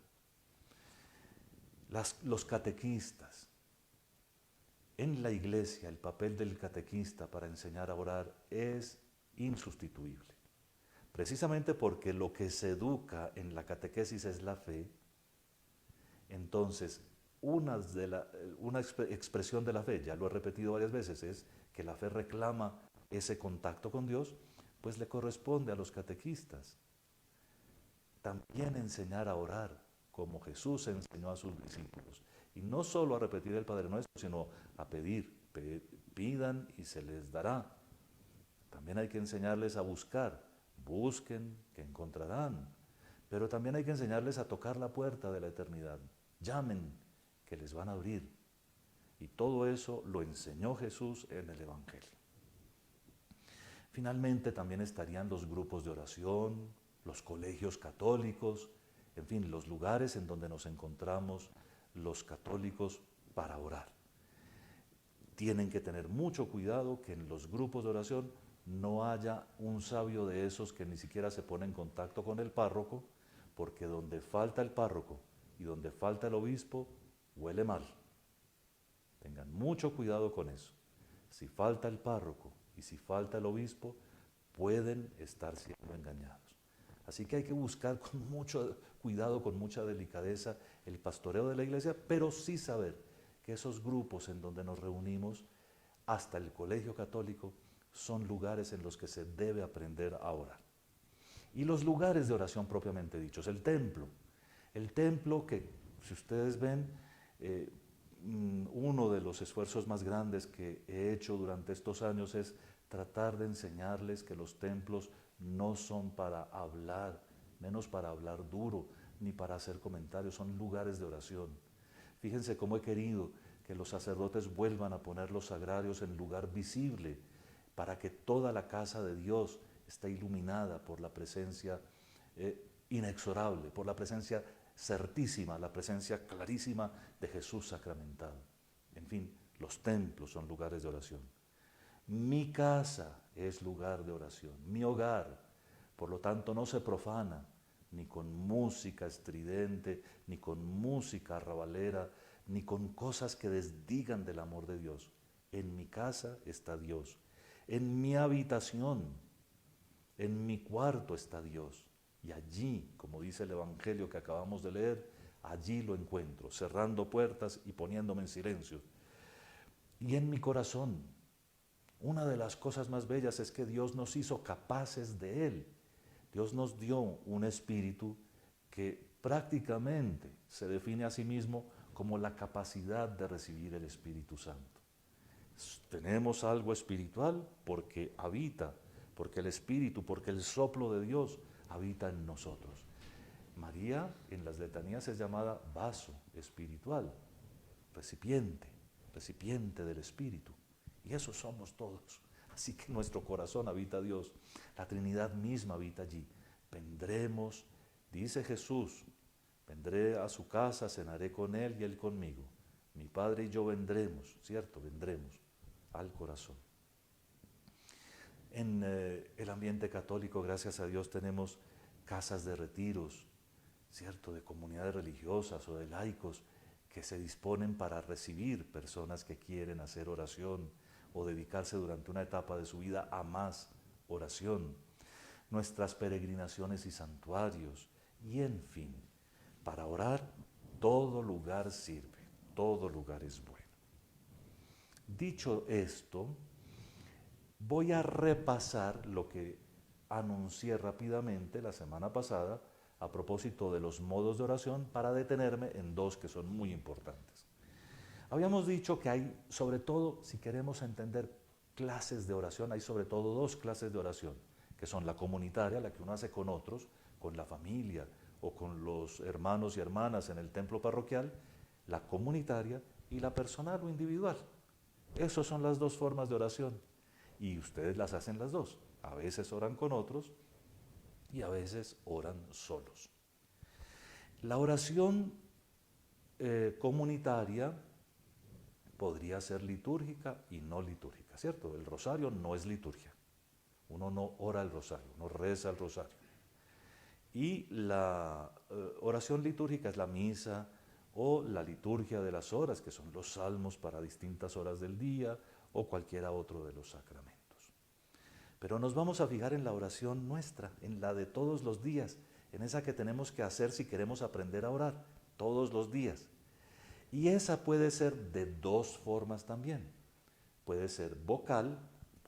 Los catequistas. En la iglesia el papel del catequista para enseñar a orar es insustituible. Precisamente porque lo que se educa en la catequesis es la fe, entonces una expresión de la fe, ya lo he repetido varias veces, es que la fe reclama ese contacto con Dios, pues le corresponde a los catequistas también enseñar a orar como Jesús enseñó a sus discípulos. Y no solo a repetir el Padre Nuestro, sino a pedir, pidan y se les dará. También hay que enseñarles a buscar, busquen que encontrarán. Pero también hay que enseñarles a tocar la puerta de la eternidad. Llamen, que les van a abrir. Y todo eso lo enseñó Jesús en el Evangelio. Finalmente también estarían los grupos de oración, los colegios católicos, en fin, los lugares en donde nos encontramos los católicos para orar. Tienen que tener mucho cuidado que en los grupos de oración no haya un sabio de esos que ni siquiera se pone en contacto con el párroco, porque donde falta el párroco y donde falta el obispo, huele mal. Tengan mucho cuidado con eso. Si falta el párroco y si falta el obispo, pueden estar siendo engañados. Así que hay que buscar con mucho cuidado, con mucha delicadeza el pastoreo de la iglesia, pero sí saber que esos grupos en donde nos reunimos, hasta el colegio católico, son lugares en los que se debe aprender a orar. Y los lugares de oración propiamente dichos, el templo que, si ustedes ven, uno de los esfuerzos más grandes que he hecho durante estos años es tratar de enseñarles que los templos no son para hablar, menos para hablar duro, ni para hacer comentarios, son lugares de oración. Fíjense cómo he querido que los sacerdotes vuelvan a poner los sagrarios en lugar visible, para que toda la casa de Dios esté iluminada por la presencia inexorable, por la presencia certísima, la presencia clarísima de Jesús sacramentado. En fin, los templos son lugares de oración. Mi casa es lugar de oración, mi hogar, por lo tanto no se profana ni con música estridente, ni con música arrabalera, ni con cosas que desdigan del amor de Dios. En mi casa está Dios, en mi habitación, en mi cuarto está Dios. Y allí, como dice el Evangelio que acabamos de leer, allí lo encuentro, cerrando puertas y poniéndome en silencio. Y en mi corazón, una de las cosas más bellas es que Dios nos hizo capaces de Él. Dios nos dio un espíritu que prácticamente se define a sí mismo como la capacidad de recibir el Espíritu Santo. Tenemos algo espiritual porque habita, porque el Espíritu, porque el soplo de Dios habita en nosotros. María en las letanías es llamada vaso espiritual, recipiente del Espíritu. Y eso somos todos. Así que en nuestro corazón habita Dios. La Trinidad misma habita allí. Vendremos, dice Jesús, vendré a su casa, cenaré con Él y Él conmigo. Mi Padre y yo vendremos, ¿cierto? Vendremos al corazón. En el ambiente católico, gracias a Dios, tenemos casas de retiros, ¿cierto? De comunidades religiosas o de laicos que se disponen para recibir personas que quieren hacer oración o dedicarse durante una etapa de su vida a más oración. Nuestras peregrinaciones y santuarios, y en fin, para orar todo lugar sirve, todo lugar es bueno. Dicho esto, voy a repasar lo que anuncié rápidamente la semana pasada a propósito de los modos de oración para detenerme en dos que son muy importantes. Habíamos dicho que hay, sobre todo, si queremos entender clases de oración, hay sobre todo dos clases de oración, que son la comunitaria, la que uno hace con otros, con la familia o con los hermanos y hermanas en el templo parroquial, la comunitaria y la personal o individual. Esas son las dos formas de oración y ustedes las hacen las dos. A veces oran con otros y a veces oran solos. La oración comunitaria podría ser litúrgica y no litúrgica, ¿cierto? El rosario no es liturgia. Uno no ora el rosario, uno reza el rosario. Y la oración litúrgica es la misa o la liturgia de las horas, que son los salmos para distintas horas del día o cualquiera otro de los sacramentos. Pero nos vamos a fijar en la oración nuestra, en la de todos los días, en esa que tenemos que hacer si queremos aprender a orar, todos los días. Y esa puede ser de dos formas también. Puede ser vocal,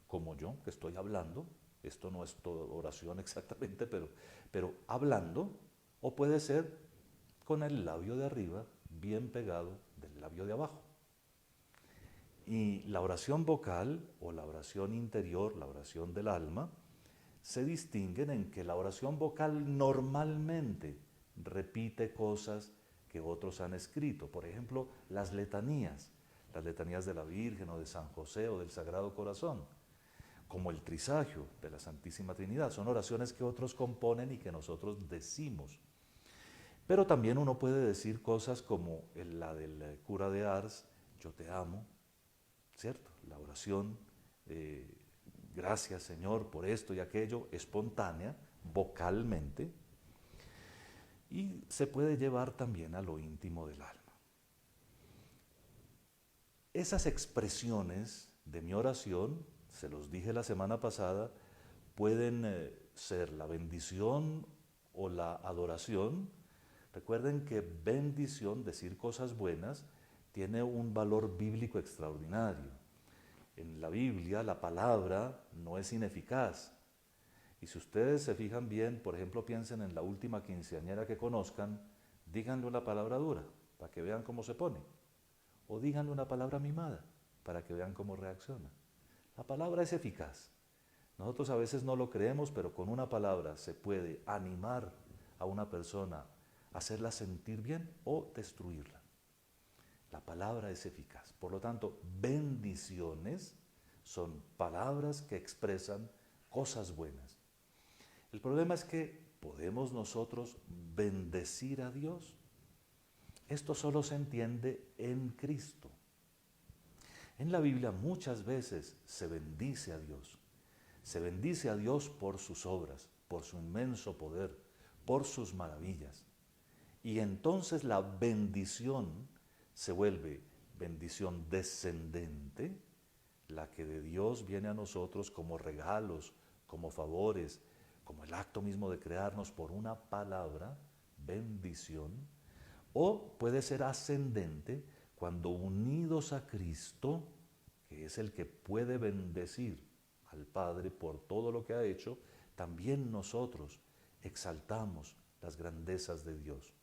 como yo, que estoy hablando, esto no es todo oración exactamente, pero hablando, o puede ser con el labio de arriba bien pegado del labio de abajo. Y la oración vocal o la oración interior, la oración del alma, se distinguen en que la oración vocal normalmente repite cosas que otros han escrito. Por ejemplo, las letanías de la Virgen o de San José o del Sagrado Corazón, como el Trisagio de la Santísima Trinidad. Son oraciones que otros componen y que nosotros decimos. Pero también uno puede decir cosas como la del cura de Ars, yo te amo, ¿cierto? La oración, gracias Señor por esto y aquello, espontánea, vocalmente, y se puede llevar también a lo íntimo del alma. Esas expresiones de mi oración, se los dije la semana pasada, pueden ser la bendición o la adoración. Recuerden que bendición, decir cosas buenas, tiene un valor bíblico extraordinario. En la Biblia la palabra no es ineficaz. Y si ustedes se fijan bien, por ejemplo, piensen en la última quinceañera que conozcan, díganle una palabra dura para que vean cómo se pone. O díganle una palabra mimada para que vean cómo reacciona. La palabra es eficaz. Nosotros a veces no lo creemos, pero con una palabra se puede animar a una persona, hacerla sentir bien o destruirla. La palabra es eficaz. Por lo tanto, bendiciones son palabras que expresan cosas buenas. El problema es que podemos nosotros bendecir a Dios. Esto solo se entiende en Cristo. En la Biblia muchas veces se bendice a Dios. Se bendice a Dios por sus obras, por su inmenso poder, por sus maravillas. Y entonces la bendición se vuelve bendición descendente, la que de Dios viene a nosotros como regalos, como favores, como el acto mismo de crearnos por una palabra, bendición, o puede ser ascendente cuando unidos a Cristo, que es el que puede bendecir al Padre por todo lo que ha hecho, también nosotros exaltamos las grandezas de Dios.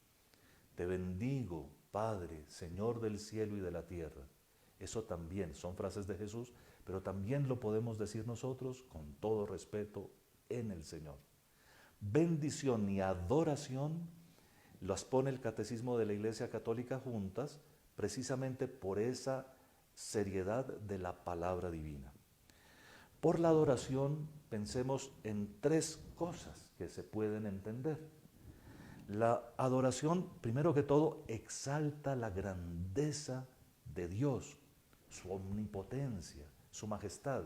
Te bendigo, Padre, Señor del cielo y de la tierra. Eso también son frases de Jesús, pero también lo podemos decir nosotros con todo respeto en el Señor. Bendición y adoración las pone el Catecismo de la Iglesia Católica juntas precisamente por esa seriedad de la palabra divina. Por la adoración pensemos en tres cosas que se pueden entender. La adoración, primero que todo, exalta la grandeza de Dios, su omnipotencia, su majestad.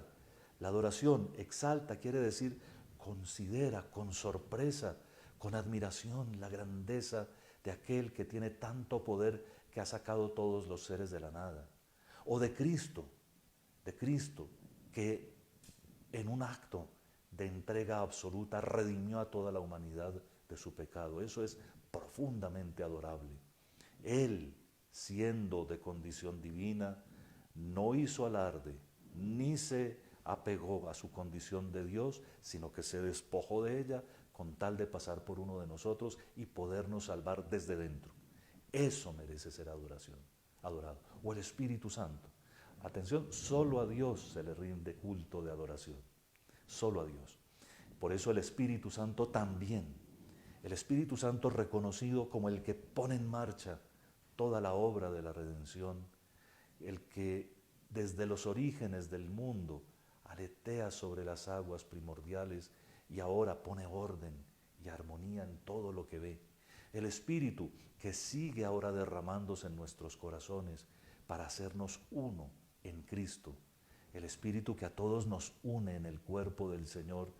La adoración exalta, quiere decir, considera con sorpresa, con admiración la grandeza de aquel que tiene tanto poder que ha sacado todos los seres de la nada. O de Cristo que en un acto de entrega absoluta redimió a toda la humanidad de su pecado. Eso es profundamente adorable. Él, siendo de condición divina, no hizo alarde, ni se apegó a su condición de Dios, sino que se despojó de ella con tal de pasar por uno de nosotros y podernos salvar desde dentro. Eso merece ser adorado. O el Espíritu Santo. Atención, solo a Dios se le rinde culto de adoración. Solo a Dios. Por eso el Espíritu Santo también. El Espíritu Santo reconocido como el que pone en marcha toda la obra de la redención, el que desde los orígenes del mundo aletea sobre las aguas primordiales y ahora pone orden y armonía en todo lo que ve. El Espíritu que sigue ahora derramándose en nuestros corazones para hacernos uno en Cristo. El Espíritu que a todos nos une en el cuerpo del Señor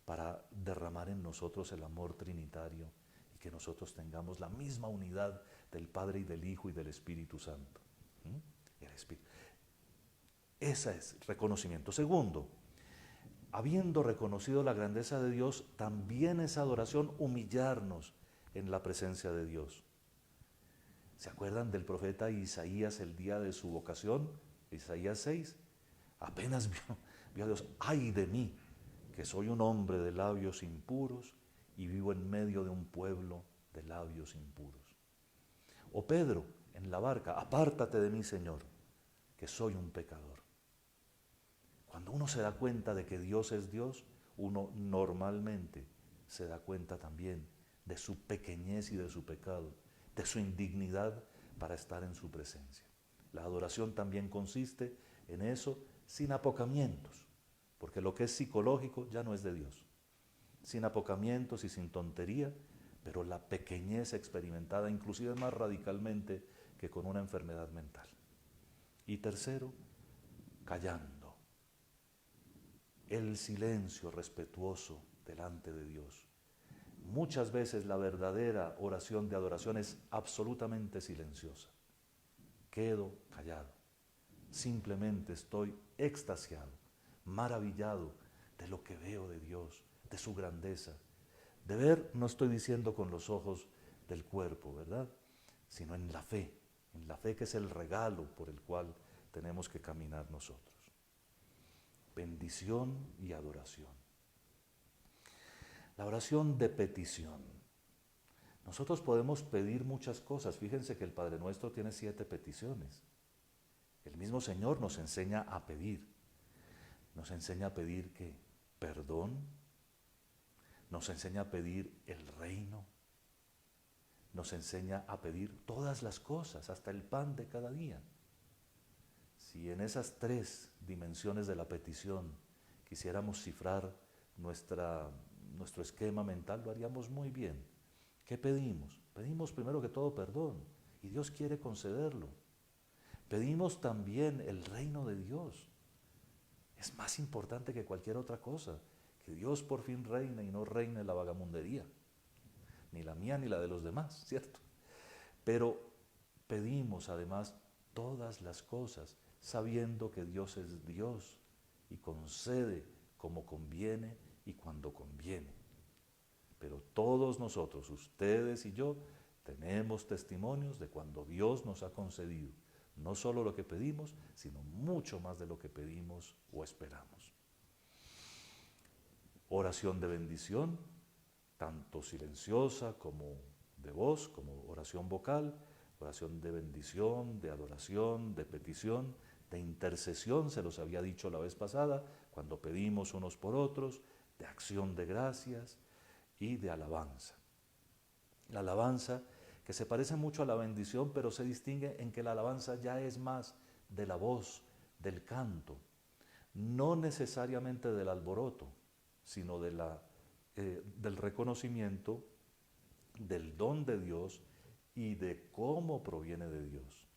para derramar en nosotros el amor trinitario y que nosotros tengamos la misma unidad del Padre y del Hijo y del Espíritu Santo. El Espíritu. Ese es reconocimiento. Segundo, habiendo reconocido la grandeza de Dios, también es adoración humillarnos en la presencia de Dios. ¿Se acuerdan del profeta Isaías el día de su vocación? Isaías 6. Apenas vio a Dios. ¡Ay de mí, que soy un hombre de labios impuros y vivo en medio de un pueblo de labios impuros! O Pedro en la barca. Apártate de mí, Señor, que soy un pecador. Cuando uno se da cuenta de que Dios es Dios, uno normalmente se da cuenta también de su pequeñez y de su pecado, de su indignidad para estar en su presencia. La adoración también consiste en eso, sin apocamientos, porque lo que es psicológico ya no es de Dios. Sin apocamientos y sin tontería, pero la pequeñez experimentada inclusive más radicalmente que con una enfermedad mental. Y tercero, callando. El silencio respetuoso delante de Dios. Muchas veces la verdadera oración de adoración es absolutamente silenciosa. Quedo callado. Simplemente estoy extasiado, maravillado de lo que veo de Dios, de su grandeza. De ver, no estoy diciendo con los ojos del cuerpo, ¿verdad? Sino en la fe que es el regalo por el cual tenemos que caminar nosotros. Bendición y adoración. La oración de petición. Nosotros podemos pedir muchas cosas. Fíjense que el Padre Nuestro tiene 7 peticiones. El mismo Señor nos enseña a pedir. Nos enseña a pedir ¿qué? Perdón. Nos enseña a pedir el reino. Nos enseña a pedir todas las cosas, hasta el pan de cada día. Si en esas 3 dimensiones de la petición quisiéramos cifrar nuestro esquema mental, lo haríamos muy bien. ¿Qué pedimos? Pedimos primero que todo perdón, y Dios quiere concederlo. Pedimos también el reino de Dios. Es más importante que cualquier otra cosa, que Dios por fin reine y no reine la vagamundería, ni la mía ni la de los demás, ¿cierto? Pero pedimos además todas las cosas, sabiendo que Dios es Dios y concede como conviene y cuando conviene. Pero todos nosotros, ustedes y yo, tenemos testimonios de cuando Dios nos ha concedido no solo lo que pedimos, sino mucho más de lo que pedimos o esperamos. Oración de bendición, tanto silenciosa como de voz, como oración vocal, oración de bendición, de adoración, de petición, de intercesión, se los había dicho la vez pasada, cuando pedimos unos por otros, de acción de gracias y de alabanza. La alabanza que se parece mucho a la bendición, pero se distingue en que la alabanza ya es más de la voz, del canto, no necesariamente del alboroto, sino del reconocimiento del don de Dios y de cómo proviene de Dios.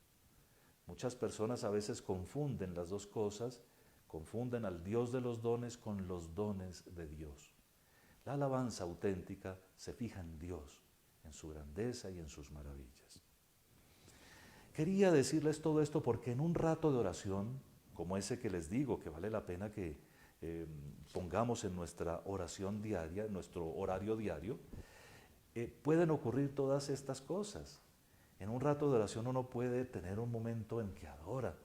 Muchas personas a veces confunden las dos cosas, confunden al Dios de los dones con los dones de Dios. La alabanza auténtica se fija en Dios, en su grandeza y en sus maravillas. Quería decirles todo esto porque en un rato de oración, como ese que les digo, que vale la pena que pongamos en nuestra oración diaria, en nuestro horario diario, pueden ocurrir todas estas cosas. En un rato de oración uno puede tener un momento en que adora,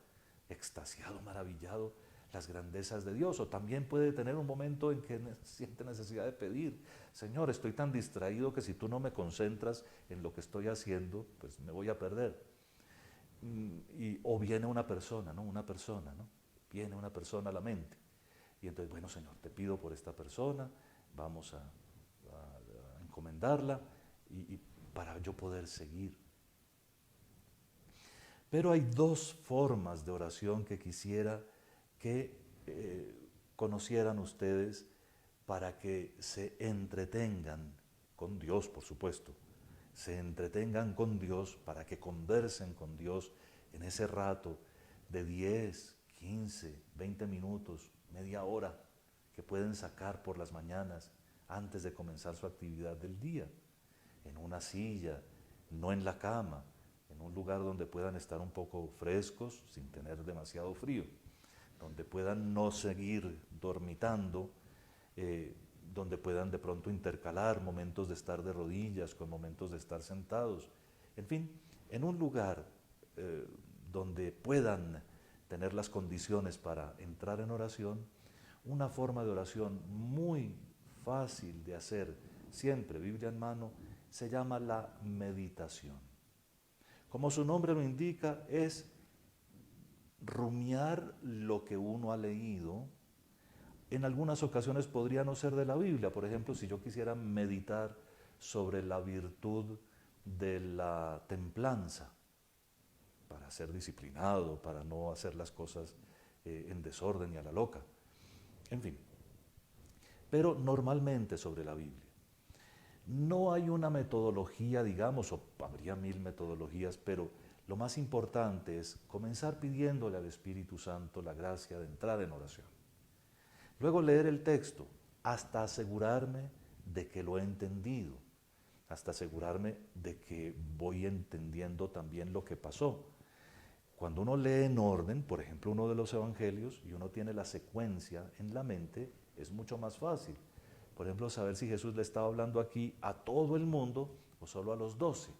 extasiado, maravillado las grandezas de Dios. O también puede tener un momento en que siente necesidad de pedir, Señor, estoy tan distraído que si tú no me concentras en lo que estoy haciendo, pues me voy a perder. O viene una persona, ¿no? Viene una persona a la mente. Y entonces, bueno, Señor, te pido por esta persona, vamos a encomendarla y para yo poder seguir. Pero hay dos formas de oración que quisiera que conocieran ustedes para que se entretengan con Dios, por supuesto. Se entretengan con Dios, para que conversen con Dios en ese rato de 10, 15, 20 minutos, media hora que pueden sacar por las mañanas antes de comenzar su actividad del día. En una silla, no en la cama, en un lugar donde puedan estar un poco frescos sin tener demasiado frío, donde puedan no seguir dormitando, donde puedan de pronto intercalar momentos de estar de rodillas con momentos de estar sentados. En fin, en un lugar donde puedan tener las condiciones para entrar en oración, una forma de oración muy fácil de hacer, siempre Biblia en mano, se llama la meditación. Como su nombre lo indica, es rumiar lo que uno ha leído. En algunas ocasiones podría no ser de la Biblia. Por ejemplo, si yo quisiera meditar sobre la virtud de la templanza, para ser disciplinado, para no hacer las cosas en desorden y a la loca. En fin, pero normalmente sobre la Biblia. No hay una metodología, digamos, o habría 1000 metodologías, pero lo más importante es comenzar pidiéndole al Espíritu Santo la gracia de entrar en oración. Luego leer el texto hasta asegurarme de que lo he entendido, hasta asegurarme de que voy entendiendo también lo que pasó. Cuando uno lee en orden, por ejemplo, uno de los evangelios, y uno tiene la secuencia en la mente, es mucho más fácil. Por ejemplo, saber si Jesús le estaba hablando aquí a todo el mundo o solo a los 12.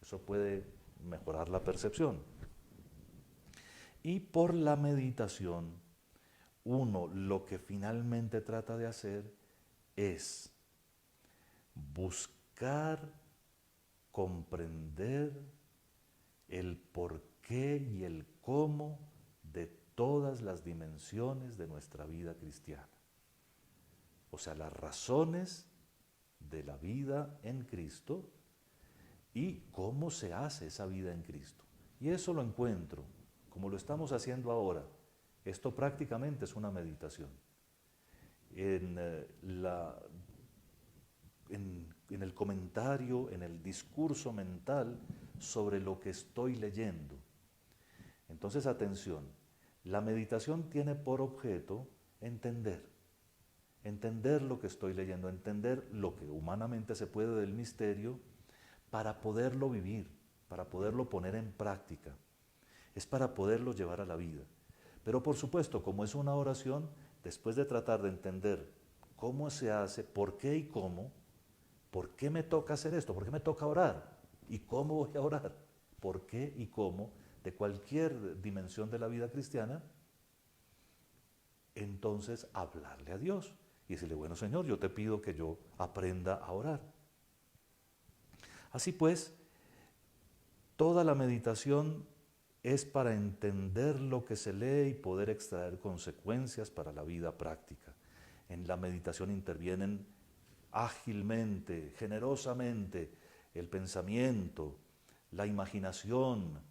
Eso puede mejorar la percepción. Y por la meditación, uno lo que finalmente trata de hacer es buscar comprender el porqué y el cómo de todas las dimensiones de nuestra vida cristiana. O sea, las razones de la vida en Cristo y cómo se hace esa vida en Cristo. Y eso lo encuentro, como lo estamos haciendo ahora. Esto prácticamente es una meditación. En el comentario, en el discurso mental sobre lo que estoy leyendo. Entonces, atención, la meditación tiene por objeto entender lo que estoy leyendo, entender lo que humanamente se puede del misterio para poderlo vivir, para poderlo poner en práctica. Es para poderlo llevar a la vida. Pero por supuesto, como es una oración, después de tratar de entender cómo se hace, por qué y cómo, ¿por qué me toca hacer esto? ¿Por qué me toca orar? ¿Y cómo voy a orar? ¿Por qué y cómo? De cualquier dimensión de la vida cristiana, entonces hablarle a Dios y decirle, bueno, Señor, yo te pido que yo aprenda a orar. Así pues, toda la meditación es para entender lo que se lee y poder extraer consecuencias para la vida práctica. En la meditación intervienen ágilmente, generosamente, el pensamiento, la imaginación,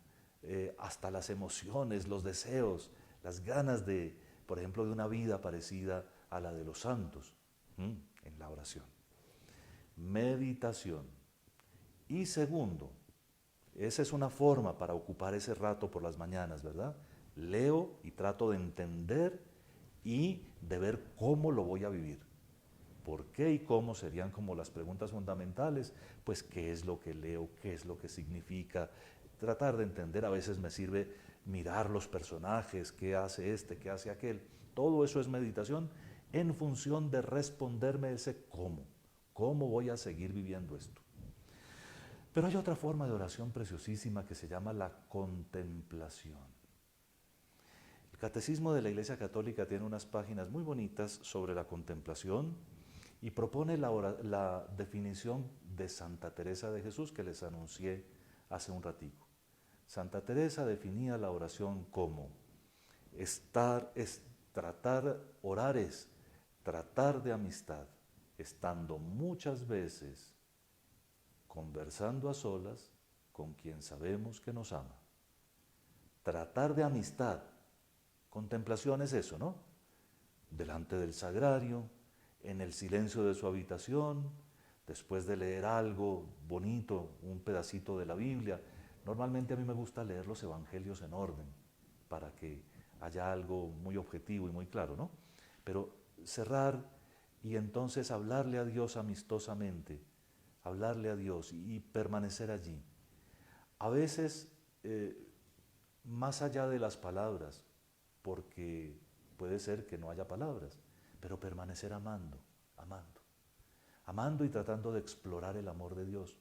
hasta las emociones, los deseos, las ganas de, por ejemplo, de una vida parecida a la de los santos, en la oración. Meditación. Y segundo, esa es una forma para ocupar ese rato por las mañanas, ¿verdad? Leo y trato de entender y de ver cómo lo voy a vivir. ¿Por qué y cómo serían como las preguntas fundamentales? Pues qué es lo que leo, qué es lo que significa. Tratar de entender, a veces me sirve mirar los personajes, qué hace este, qué hace aquel. Todo eso es meditación en función de responderme ese cómo. ¿Cómo voy a seguir viviendo esto? Pero hay otra forma de oración preciosísima que se llama la contemplación. Catecismo de la Iglesia Católica tiene unas páginas muy bonitas sobre la contemplación y propone la definición de Santa Teresa de Jesús que les anuncié hace un ratico. Santa Teresa definía la oración como orar es tratar de amistad, estando muchas veces conversando a solas con quien sabemos que nos ama. Tratar de amistad, contemplación es eso, ¿no? Delante del sagrario, en el silencio de su habitación, después de leer algo bonito, un pedacito de la Biblia. Normalmente a mí me gusta leer los evangelios en orden, para que haya algo muy objetivo y muy claro, ¿no? Pero cerrar y entonces hablarle a Dios amistosamente, hablarle a Dios y permanecer allí. A veces, más allá de las palabras, porque puede ser que no haya palabras, pero permanecer amando, amando, amando y tratando de explorar el amor de Dios,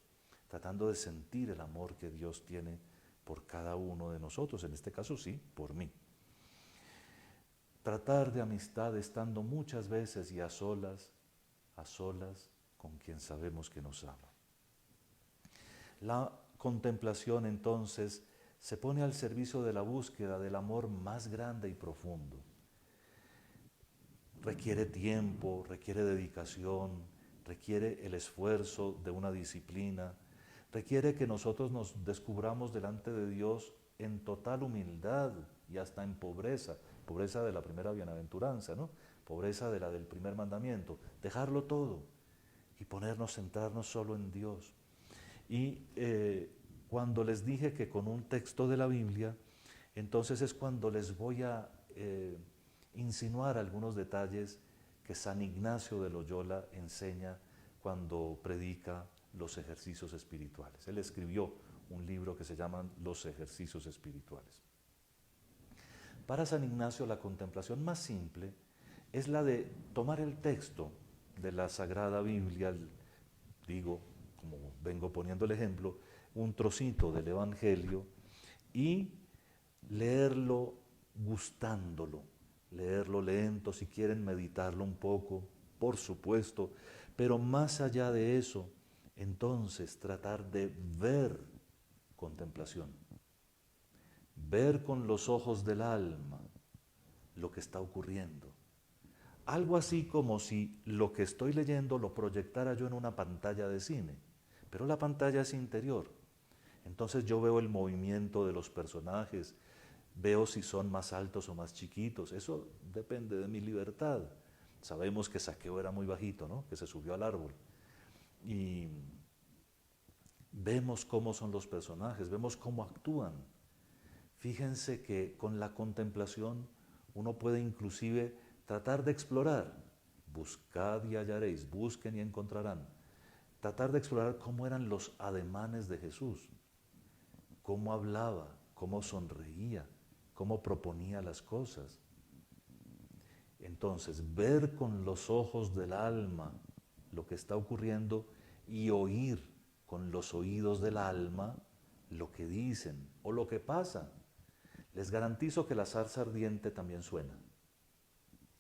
tratando de sentir el amor que Dios tiene por cada uno de nosotros, en este caso sí, por mí. Tratar de amistad estando muchas veces y a solas con quien sabemos que nos ama. La contemplación entonces se pone al servicio de la búsqueda del amor más grande y profundo. Requiere tiempo, requiere dedicación, requiere el esfuerzo de una disciplina, requiere que nosotros nos descubramos delante de Dios en total humildad y hasta en pobreza, pobreza de la primera bienaventuranza, ¿no? Pobreza de la del primer mandamiento, dejarlo todo y centrarnos solo en Dios. Y cuando les dije que con un texto de la Biblia, entonces es cuando les voy a insinuar algunos detalles que San Ignacio de Loyola enseña cuando predica los ejercicios espirituales. Él escribió un libro que se llama Los ejercicios espirituales. Para San Ignacio la contemplación más simple es la de tomar el texto de la Sagrada Biblia, digo, como vengo poniendo el ejemplo, un trocito del Evangelio y leerlo gustándolo, leerlo lento, si quieren meditarlo un poco, por supuesto, pero más allá de eso, entonces tratar de ver contemplación, ver con los ojos del alma lo que está ocurriendo. Algo así como si lo que estoy leyendo lo proyectara yo en una pantalla de cine, pero la pantalla es interior. Entonces yo veo el movimiento de los personajes, veo si son más altos o más chiquitos, eso depende de mi libertad. Sabemos que Zaqueo era muy bajito, ¿no? Que se subió al árbol. Y vemos cómo son los personajes, vemos cómo actúan. Fíjense que con la contemplación uno puede inclusive tratar de explorar. Buscad y hallaréis, busquen y encontrarán. Tratar de explorar cómo eran los ademanes de Jesús, cómo hablaba, cómo sonreía, cómo proponía las cosas. Entonces, ver con los ojos del alma lo que está ocurriendo y oír con los oídos del alma lo que dicen o lo que pasa. Les garantizo que la zarza ardiente también suena,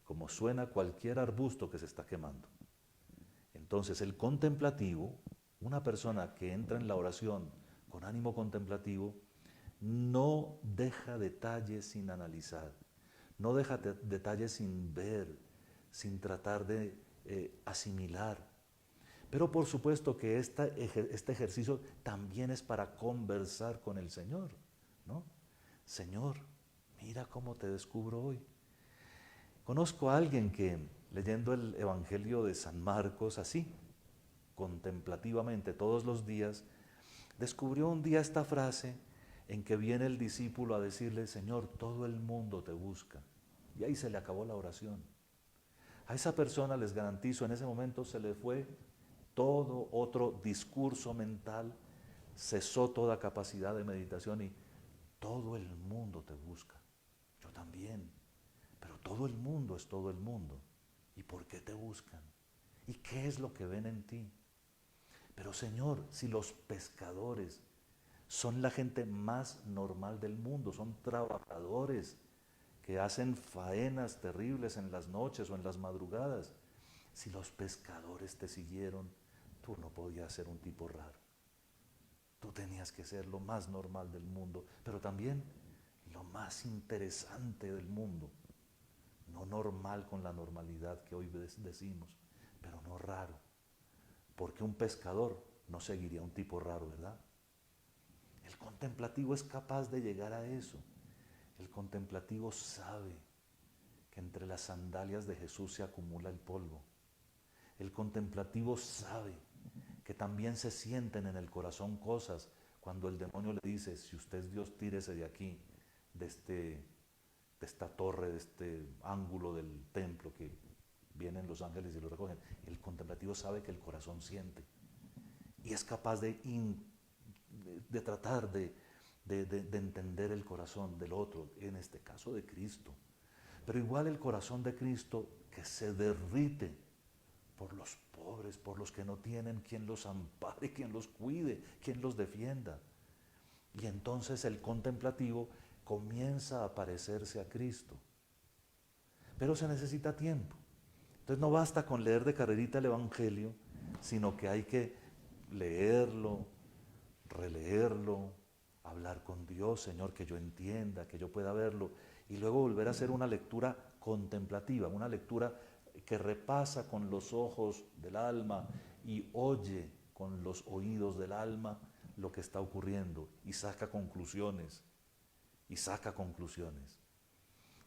como suena cualquier arbusto que se está quemando. Entonces, el contemplativo, una persona que entra en la oración con ánimo contemplativo, no deja detalles sin analizar, no deja detalles sin ver, sin tratar de asimilar. Pero por supuesto que este ejercicio también es para conversar con el Señor, ¿no? Señor, mira cómo te descubro hoy. Conozco a alguien que, leyendo el Evangelio de San Marcos así, contemplativamente todos los días, descubrió un día esta frase en que viene el discípulo a decirle, Señor, todo el mundo te busca. Y ahí se le acabó la oración. A esa persona, les garantizo, en ese momento se le fue todo otro discurso mental, cesó toda capacidad de meditación y todo el mundo te busca. Yo también. Pero todo el mundo es todo el mundo. ¿Y por qué te buscan? ¿Y qué es lo que ven en ti? Pero Señor, si los pescadores son la gente más normal del mundo, son trabajadores que hacen faenas terribles en las noches o en las madrugadas. Si los pescadores te siguieron, tú no podías ser un tipo raro. Tú tenías que ser lo más normal del mundo, pero también lo más interesante del mundo. No normal con la normalidad que hoy decimos, pero no raro. Porque un pescador no seguiría a un tipo raro, ¿verdad? El contemplativo es capaz de llegar a eso. El contemplativo sabe que entre las sandalias de Jesús se acumula el polvo. El contemplativo sabe que también se sienten en el corazón cosas cuando el demonio le dice, si usted es Dios, tírese de aquí, de esta torre, de este ángulo del templo, que vienen los ángeles y lo recogen. El contemplativo sabe que el corazón siente y es capaz de tratar de entender el corazón del otro, en este caso de Cristo. Pero igual el corazón de Cristo que se derrite por los pobres, por los que no tienen quien los ampare, quien los cuide, quien los defienda. Y entonces el contemplativo comienza a parecerse a Cristo. Pero se necesita tiempo. Entonces no basta con leer de carrerita el Evangelio, sino que hay que leerlo, releerlo, hablar con Dios, Señor, que yo entienda, que yo pueda verlo, y luego volver a hacer una lectura contemplativa, una lectura que repasa con los ojos del alma y oye con los oídos del alma lo que está ocurriendo y saca conclusiones,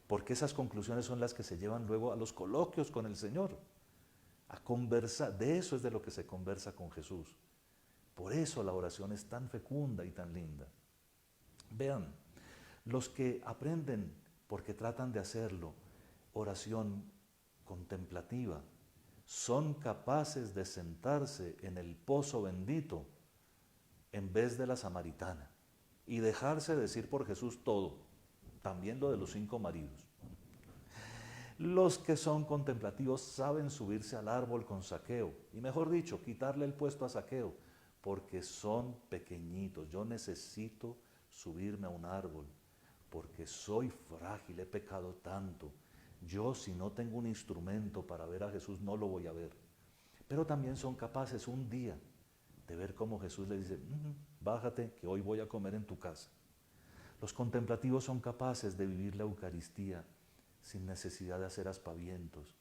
porque esas conclusiones son las que se llevan luego a los coloquios con el Señor, a conversar. De eso es de lo que se conversa con Jesús. Por eso la oración es tan fecunda y tan linda. Vean, los que aprenden, porque tratan de hacerlo, oración contemplativa, son capaces de sentarse en el pozo bendito en vez de la samaritana y dejarse decir por Jesús todo, también lo de los 5 maridos. Los que son contemplativos saben subirse al árbol con Zaqueo, y mejor dicho, quitarle el puesto a Zaqueo, porque son pequeñitos. Yo necesito subirme a un árbol, porque soy frágil, he pecado tanto. Yo, si no tengo un instrumento para ver a Jesús, no lo voy a ver. Pero también son capaces un día de ver cómo Jesús le dice, bájate, que hoy voy a comer en tu casa. Los contemplativos son capaces de vivir la Eucaristía sin necesidad de hacer aspavientos,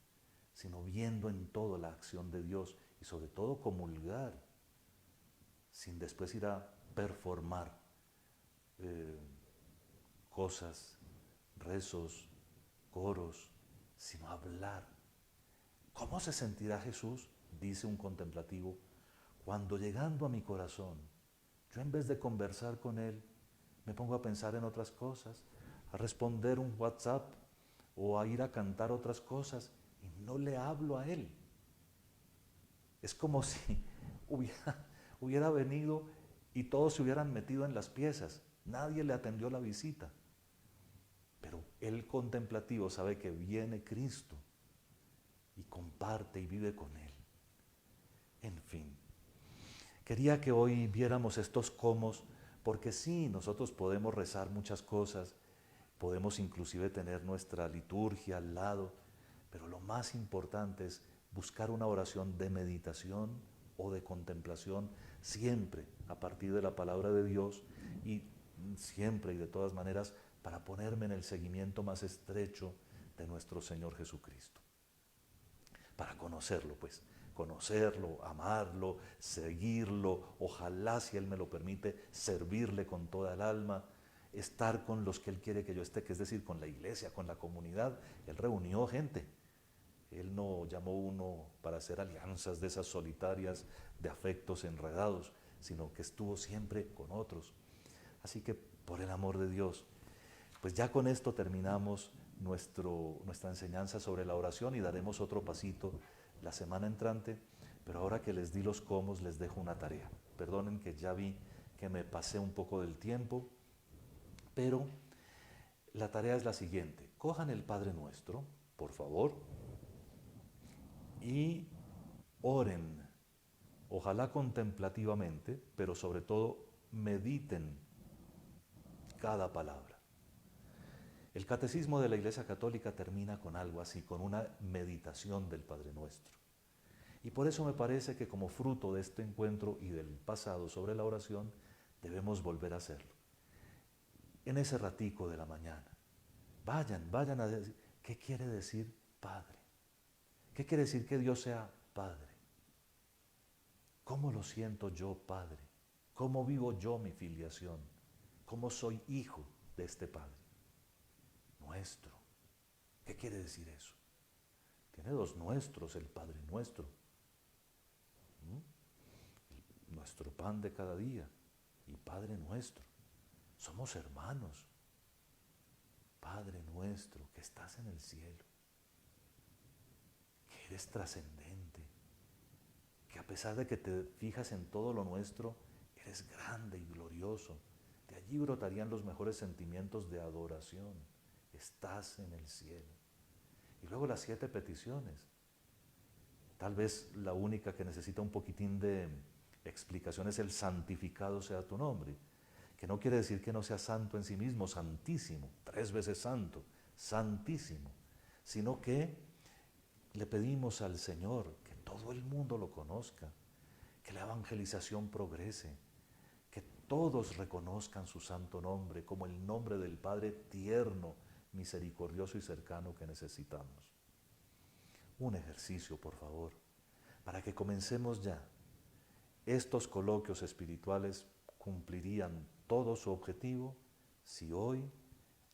sino viendo en todo la acción de Dios y sobre todo comulgar, sin después ir a performar cosas, rezos, coros, sino hablar. ¿Cómo se sentirá Jesús? Dice un contemplativo, cuando llegando a mi corazón, yo en vez de conversar con Él, me pongo a pensar en otras cosas, a responder un WhatsApp o a ir a cantar otras cosas y no le hablo a Él. Es como si hubiera venido y todos se hubieran metido en las piezas. Nadie le atendió la visita. Pero el contemplativo sabe que viene Cristo y comparte y vive con Él. En fin, quería que hoy viéramos estos comos, porque sí, nosotros podemos rezar muchas cosas, podemos inclusive tener nuestra liturgia al lado, pero lo más importante es buscar una oración de meditación o de contemplación, siempre a partir de la palabra de Dios y siempre y de todas maneras para ponerme en el seguimiento más estrecho de nuestro Señor Jesucristo. Para conocerlo, pues, conocerlo, amarlo, seguirlo, ojalá, si Él me lo permite, servirle con toda el alma, estar con los que Él quiere que yo esté, que es decir, con la iglesia, con la comunidad. Él reunió gente. Él no llamó uno para hacer alianzas de esas solitarias de afectos enredados, sino que estuvo siempre con otros. Así que, por el amor de Dios, pues ya con esto terminamos nuestra enseñanza sobre la oración y daremos otro pasito la semana entrante, pero ahora que les di los comos les dejo una tarea. Perdonen que ya vi que me pasé un poco del tiempo, pero la tarea es la siguiente. Cojan el Padre Nuestro, por favor, y oren, ojalá contemplativamente, pero sobre todo mediten cada palabra. El catecismo de la Iglesia Católica termina con algo así, con una meditación del Padre Nuestro. Y por eso me parece que como fruto de este encuentro y del pasado sobre la oración, debemos volver a hacerlo. En ese ratico de la mañana, vayan a decir, ¿qué quiere decir Padre? ¿Qué quiere decir que Dios sea Padre? ¿Cómo lo siento yo, Padre? ¿Cómo vivo yo mi filiación? ¿Cómo soy hijo de este Padre? Nuestro. ¿Qué quiere decir eso? Tiene dos nuestros, el Padre nuestro. Nuestro pan de cada día y Padre nuestro. Somos hermanos. Padre nuestro que estás en el cielo, que eres trascendente, que a pesar de que te fijas en todo lo nuestro, eres grande y glorioso. De allí brotarían los mejores sentimientos de adoración. Estás en el cielo. Y luego las 7 peticiones. Tal vez la única que necesita un poquitín de explicación es el santificado sea tu nombre, que no quiere decir que no sea santo en sí mismo, santísimo, 3 veces santo, santísimo, sino que le pedimos al Señor que todo el mundo lo conozca, que la evangelización progrese, que todos reconozcan su santo nombre como el nombre del Padre tierno, misericordioso y cercano que necesitamos. Un ejercicio, por favor, para que comencemos ya. Estos coloquios espirituales cumplirían todo su objetivo si hoy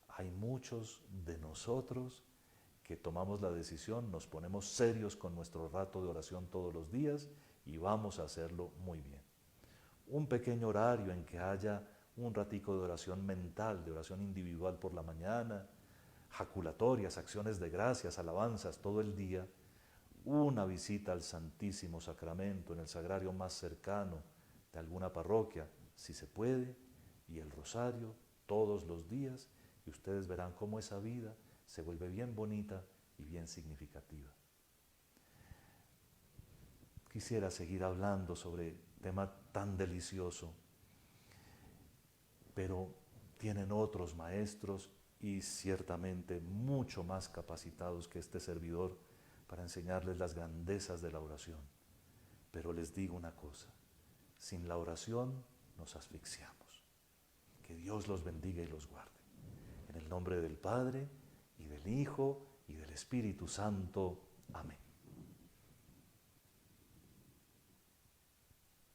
hay muchos de nosotros que tomamos la decisión, nos ponemos serios con nuestro rato de oración todos los días y vamos a hacerlo muy bien. Un pequeño horario en que haya un ratico de oración mental, de oración individual por la mañana, jaculatorias, acciones de gracias, alabanzas todo el día, una visita al Santísimo Sacramento en el sagrario más cercano de alguna parroquia, si se puede, y el rosario todos los días, y ustedes verán cómo esa vida se vuelve bien bonita y bien significativa. Quisiera seguir hablando sobre tema tan delicioso, pero tienen otros maestros y ciertamente mucho más capacitados que este servidor para enseñarles las grandezas de la oración. Pero les digo una cosa, sin la oración nos asfixiamos. Que Dios los bendiga y los guarde. En el nombre del Padre, y del Hijo, y del Espíritu Santo. Amén.